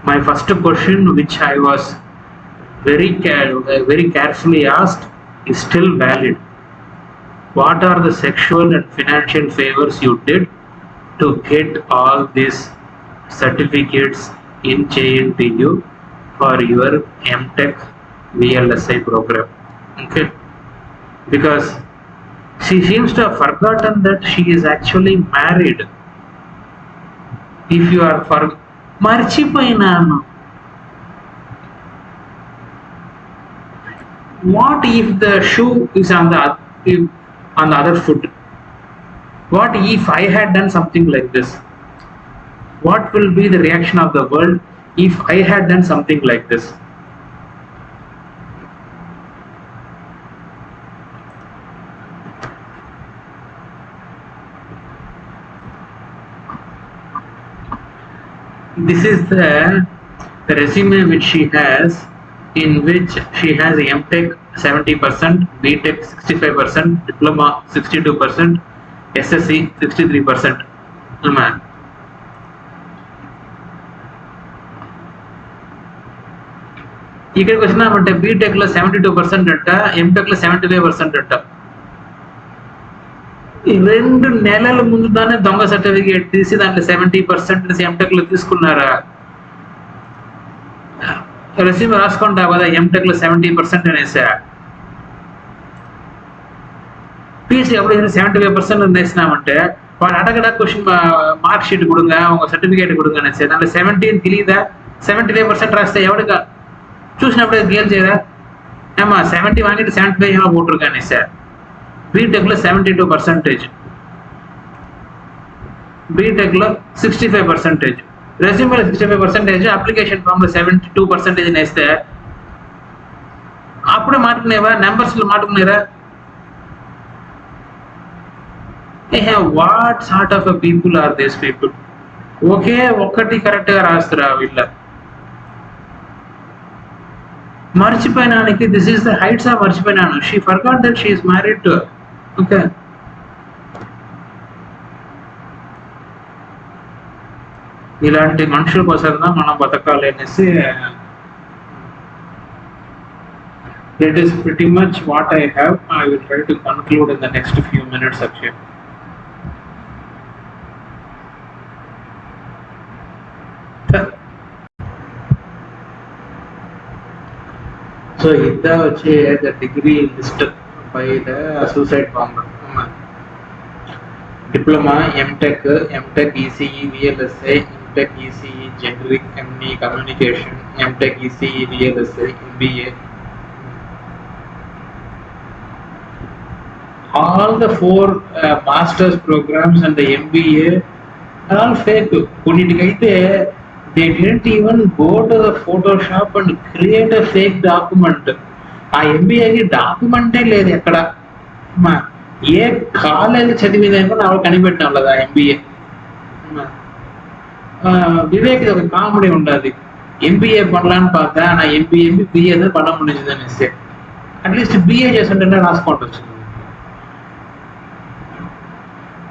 my first question, which I was very carefully asked, is still valid. What are the sexual and financial favors you did to get all these certificates in JNTU for your MTech VLSI program? Okay, because she seems to have forgotten that she is actually married. If you are marchipoyinanu. What if the shoe is on the other foot? What if I had done something like this? What will be the reaction of the world if I had done something like this? This is the resume which she has, in which she has MTech 70%, BTech 65%, Diploma 62%, SSC 63%. ఇక్కడికి వచ్చినామంటే BTech లో 72% అంట, MTech లో 75% అంట. 2 నెలల ముందుగానే దొంగ certificate తీసి దాంట్లో 70% ఎంటెక్ లో తీసుకున్నారా? రెస్యూమ్ రాసుకుంటావు కదా ఎంటెక్ లో 70% అనేసా, పీసీ ఎప్పుడు 75% వేసినామంటే అడగడా క్వశ్చన్ మార్క్ షీట్ கொடுங்க உங்க సర్టిఫికేట్ கொடுங்கன்னு సరే దాంట్లో 17 తెలియదా 75% రాస్తే ఎవడిగా చూసినప్పుడే గేల్ చేయరా ఏమా 70 వాங்கிட்டு 75 ஏமா போட்டிருக்கானே சார் బీటెక్లో 72%, బీటెక్లో 65%, రెజ్యూమేలో 65%, అప్లికేషన్ ఫామ్లో 72% వేస్తే అప్పుడే మాట్లాడినేవా నెంబర్స్లో మాట్లాడినారా? What sort of people are these people? ఒకే ఒక్కటి కరెక్ట్ గా రాస్తారా వీళ్ళ? మర్చిపోయినానికి this is the heights of మర్చిపోయినాను. She forgot that she is married to. Okay, ఇలాంటి మనుషుల కోసం మనం బతకాలి అనేసి. That is pretty much what I have. I will try to conclude in the next few minutes actually. So idda vache the degree list by the suicide bomber. Diploma, MTech, MTech ECE VLSI, MTech ECE Generic, ME Communication, MTech ECE VLSI, MBA. All the 4 master's programs and the MBA are all fake. They didn't even go to the Photoshop and create a fake document. ఆ ఎంబీఏకి డాక్యుమెంటే లేదు ఎక్కడ. ఏ college చదివిందేమో నాకు కనిపెట్టాం కదా MBA. Vivek ఇది ఒక comedy ఉండదు. MBA பண்ணலான்னு பார்த்தா நான் ఎంబీఏ బిఏ தான் பண்ண முடிஞ்சதுன்னு ఇస్తే అట్లీస్ట్ బిఏ చేస్తుంటే రాసుకోండి వచ్చింది.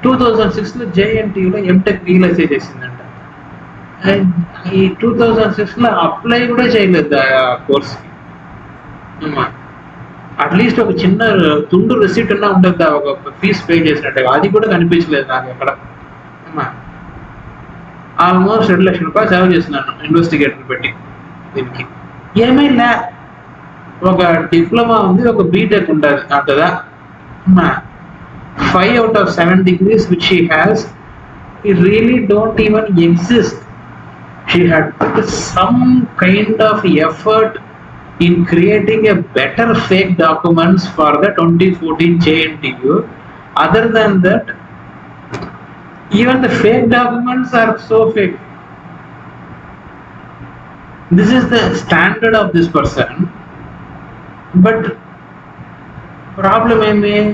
2006లో JNTUలో MTech రియలైజ్ చేసిందంట. ఈ 2006లో అప్లై కూడా చేయలేదు ఆ కోర్స్కి. అట్లీస్ట్ ఒక చిన్న తుండు రిసీట్ ఉన్నా ఉండదు ఒక ఫీజు పే చేసినట్టుగా, అది కూడా కనిపించలేదు నాకు ఎక్కడ. ఆల్మోస్ట్ 2 లక్షల రూపాయలు సేవ్ చేస్తున్నాను ఇన్వెస్టిగేటర్ పెట్టి. దీనికి ఏమీ లే, ఒక డిప్లొమా ఉంది, ఒక బీటెక్ ఉంటుంది అంటదా. 5 out of 7 degrees which she has, it really don't even exist. She had put some kind of effort in creating a better fake documents for the 2014 JNTU. Other than that, even the fake documents are so fake. This is the standard of this person. But problem is,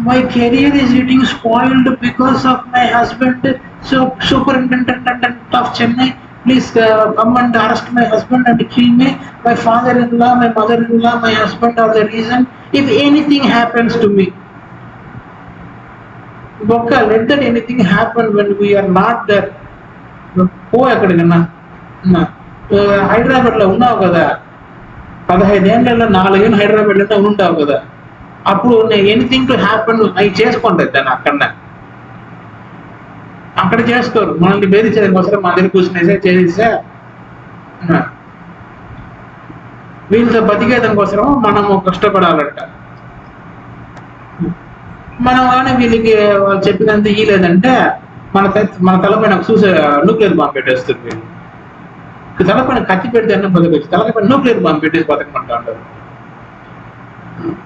my career is getting spoiled because of my husband. So superintendent of Chennai, please come and arrest my husband and kill me. My father-in-law, my mother-in-law, my husband are the reason if anything happens to me. Bokka, let that anything happen when we are not there. Hyderabad లో ఉన్నావు కదా, 15 ఏళ్ళలో 4 ఏళ్ళు హైదరాబాద్ లో ఉంటావు కదా, అప్పుడు anything to happen అవి చేసుకోండి. దాన్ని అక్కడ చేసుకోరు. మనల్ని బేరించడానికి కోసం మన దగ్గర కూర్చునేసే చేసే వీళ్ళతో బతికేదాని కోసం మనము కష్టపడాలంట. మనం కానీ వీళ్ళకి వాళ్ళు చెప్పినంత ఇయ్యలేదంటే మన తలపైన న్యూక్లియర్ బాంబు పెట్టేస్తుంది. వీళ్ళు తలపైన కత్తి పెడితే అన్న బతకొచ్చు, తలపైన న్యూక్లియర్ బాంబు పెట్టేసి బతకమంటా ఉంటారు.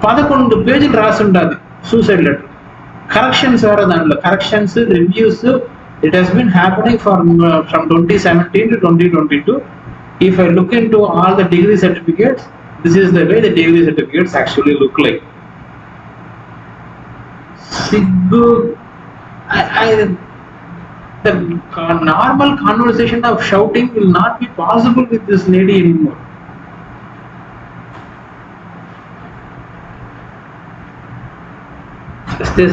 11 పేజీలు రాసి ఉండాలి సూసైడ్ లెటర్. కరెక్షన్స్ ఎవరో దాంట్లో corrections, reviews. It has been happening from 2017 to 2022. If I look into all the degree certificates, this is the way the degree certificates actually look like. The normal conversation of shouting will not be possible with this lady anymore.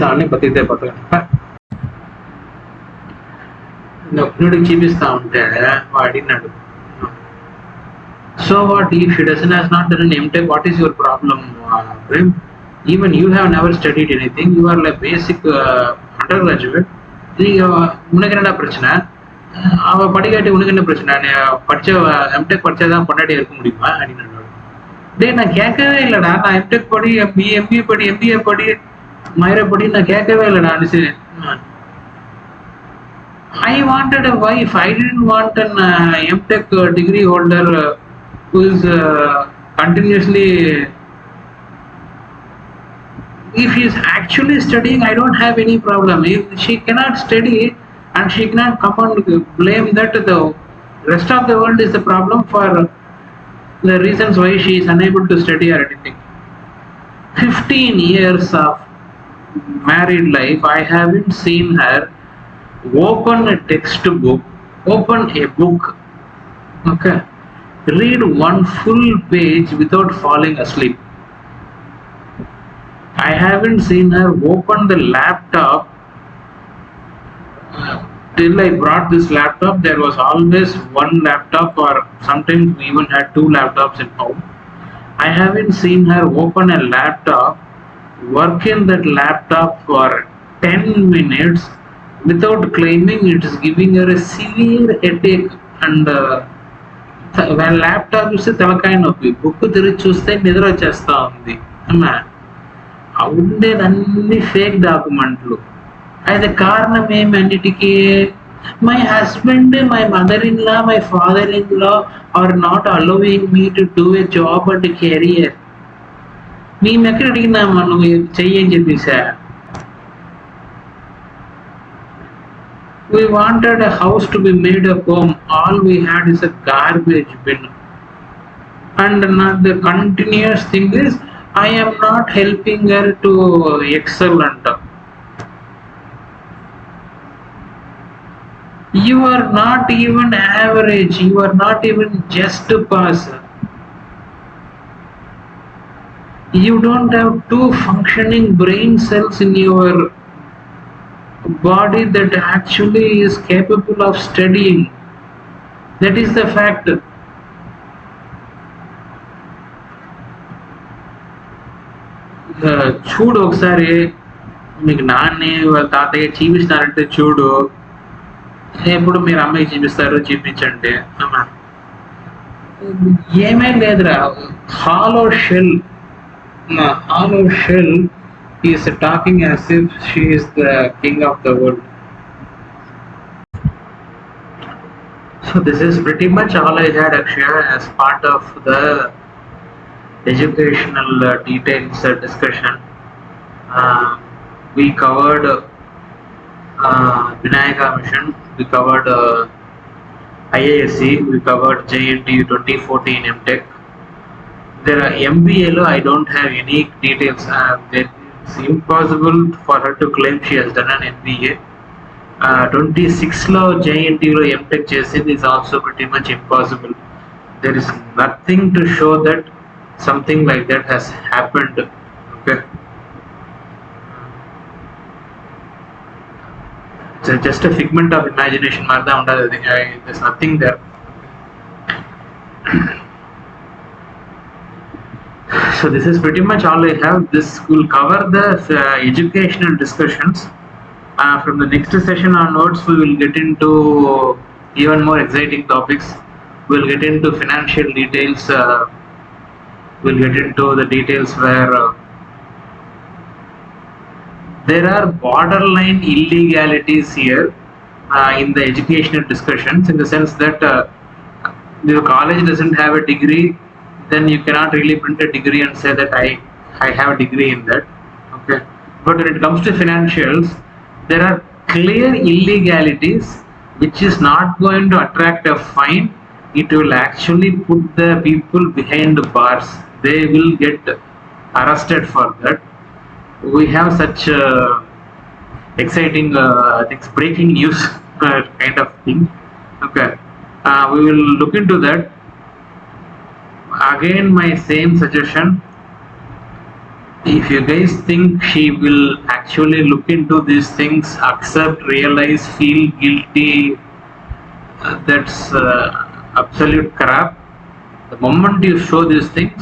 సార్ని బతికితే బతకండి. నొప్పిడికి చూపిస్తా ఉంటే అడిగినాడు, so what if she doesn't has not done MTech, what is your problem Prem? Even you have never studied anything, you are like basic undergraduate. உனக்கு என்னடா பிரச்சனை? அவ படிக்காட்டி உனக்கு என்ன பிரச்சனை? படிச்ச MTech படிச்சாதான் பொண்டாட்டி இருக்க முடியுமா அப்படின்னு. டேய் நான் கேட்கவே இல்லைடா, நான் MTech படி, MBA படி, MBA படி, மயிரை படி நான் கேட்கவே இல்லைடா. I wanted a wife. I didn't want an MTech degree holder who is continuously. If she is actually studying, I don't have any problem. If she cannot study and she cannot come and blame that the rest of the world is the problem for the reasons why she is unable to study or anything. 15 years of married life, I haven't seen her open a textbook, open a book, okay, read one full page without falling asleep. I haven't seen her open the laptop. Till I brought this laptop, there was always one laptop, or sometimes we even had two laptops in home. I haven't seen her open a laptop, work in that laptop for 10 minutes without claiming it is giving her a severe headache. And when laptop చూస్తే తలకాయ నొప్పి, book తిరిగి చూస్తే నిద్ర వచ్చేస్తా ఉంది. ఉండేదన్ని fake డాక్యుమెంట్లు. అయితే కారణం ఏమన్నిటికీ, my husband, my mother in law, my father in law are not allowing me to do a job and career. మేము ఎక్కడ అడిగినామా నువ్వు చెయ్యి అని చెప్పేసా. We wanted a house to be made a home. All we had is a garbage bin. And the continuous thing is, I am not helping her to excel. And you are not even average. You are not even just to pass. You don't have two functioning brain cells in your body that actually is capable of studying. That is the fact. చూడు ఒకసారి, మీకు నాన్ని వాళ్ళ తాతయ్య చూపిస్తారంటే చూడు. ఎప్పుడు మీరు అమ్మాయికి చూపిస్తారు, చూపించండి. ఏమేం లేదురా, hollow shell. Hollow shell is talking as if she is the king of the world. So this is pretty much all I had to share as part of the educational details discussion. We covered Vinayaka Mission, we covered IISc, we covered JNTU 2014 MTech. There are MBA lo, I don't have any details. It's impossible for her to claim she has done an MBA. 26 lo JNTU lo MTech చేసింది is also pretty much impossible. There is nothing to show that something like that has happened. Okay. It's just a figment of imagination. There's nothing there. So this is pretty much all I have. This will cover the educational discussions. From the next session onwards, we will get into even more exciting topics. We'll get into financial details. We'll get into the details where there are borderline illegalities here in the educational discussions, in the sense that the college doesn't have a degree, then you cannot really print a degree and say that I have a degree in that. Okay. But when it comes to financials, there are clear illegalities which is not going to attract a fine. It will actually put the people behind the bars. They will get arrested for that. We have such exciting breaking news kind of thing. Okay. We will look into that. Again, my same suggestion, if you guys think she will actually look into these things, accept, realize, feel guilty, that's absolute crap. The moment you show these things,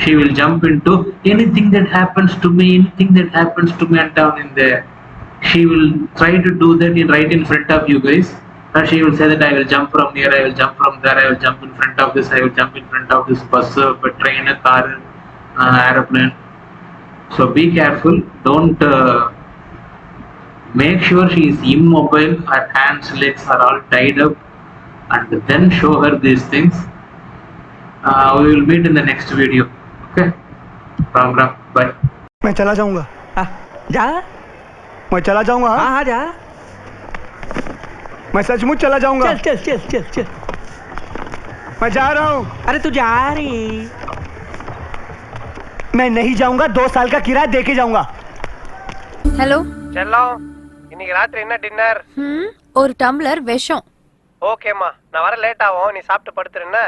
she will jump into anything that happens to me, and down in there. She will try to do that right in front of you guys. She will say that I will jump from here, I will jump from there, I will jump in front of this, I will jump in front of this bus, train, a car, aeroplane. So be careful. Don't Make sure she is immobile, her hands, legs are all tied up, and then show her these things. We will meet in the next video. Okay? Ram Ram. Bye. मैं चला जाऊंगा. जा. मैं चला जाऊंगा. हाँ हाँ जा. मैं सचमुच चला जाऊंगा. चल चल चल चल चल. मैं जा रहा हूँ. अरे तू जा रही. मैं नहीं जाऊंगा. 2 साल का किराया दे के जाऊंगा. ஹலோ செல்லம், இன்னைக்கு ராத்திரி என்ன டின்னர்? ஒரு டம்ளர் விஷம். ஓகேம்மா, நான் வர லேட் ஆகும். நீ சாப்பிட்டு படுத்துறேன்னா.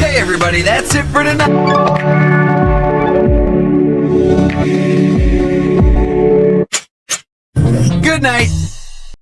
Hey everybody, that's it for tonight. Good night.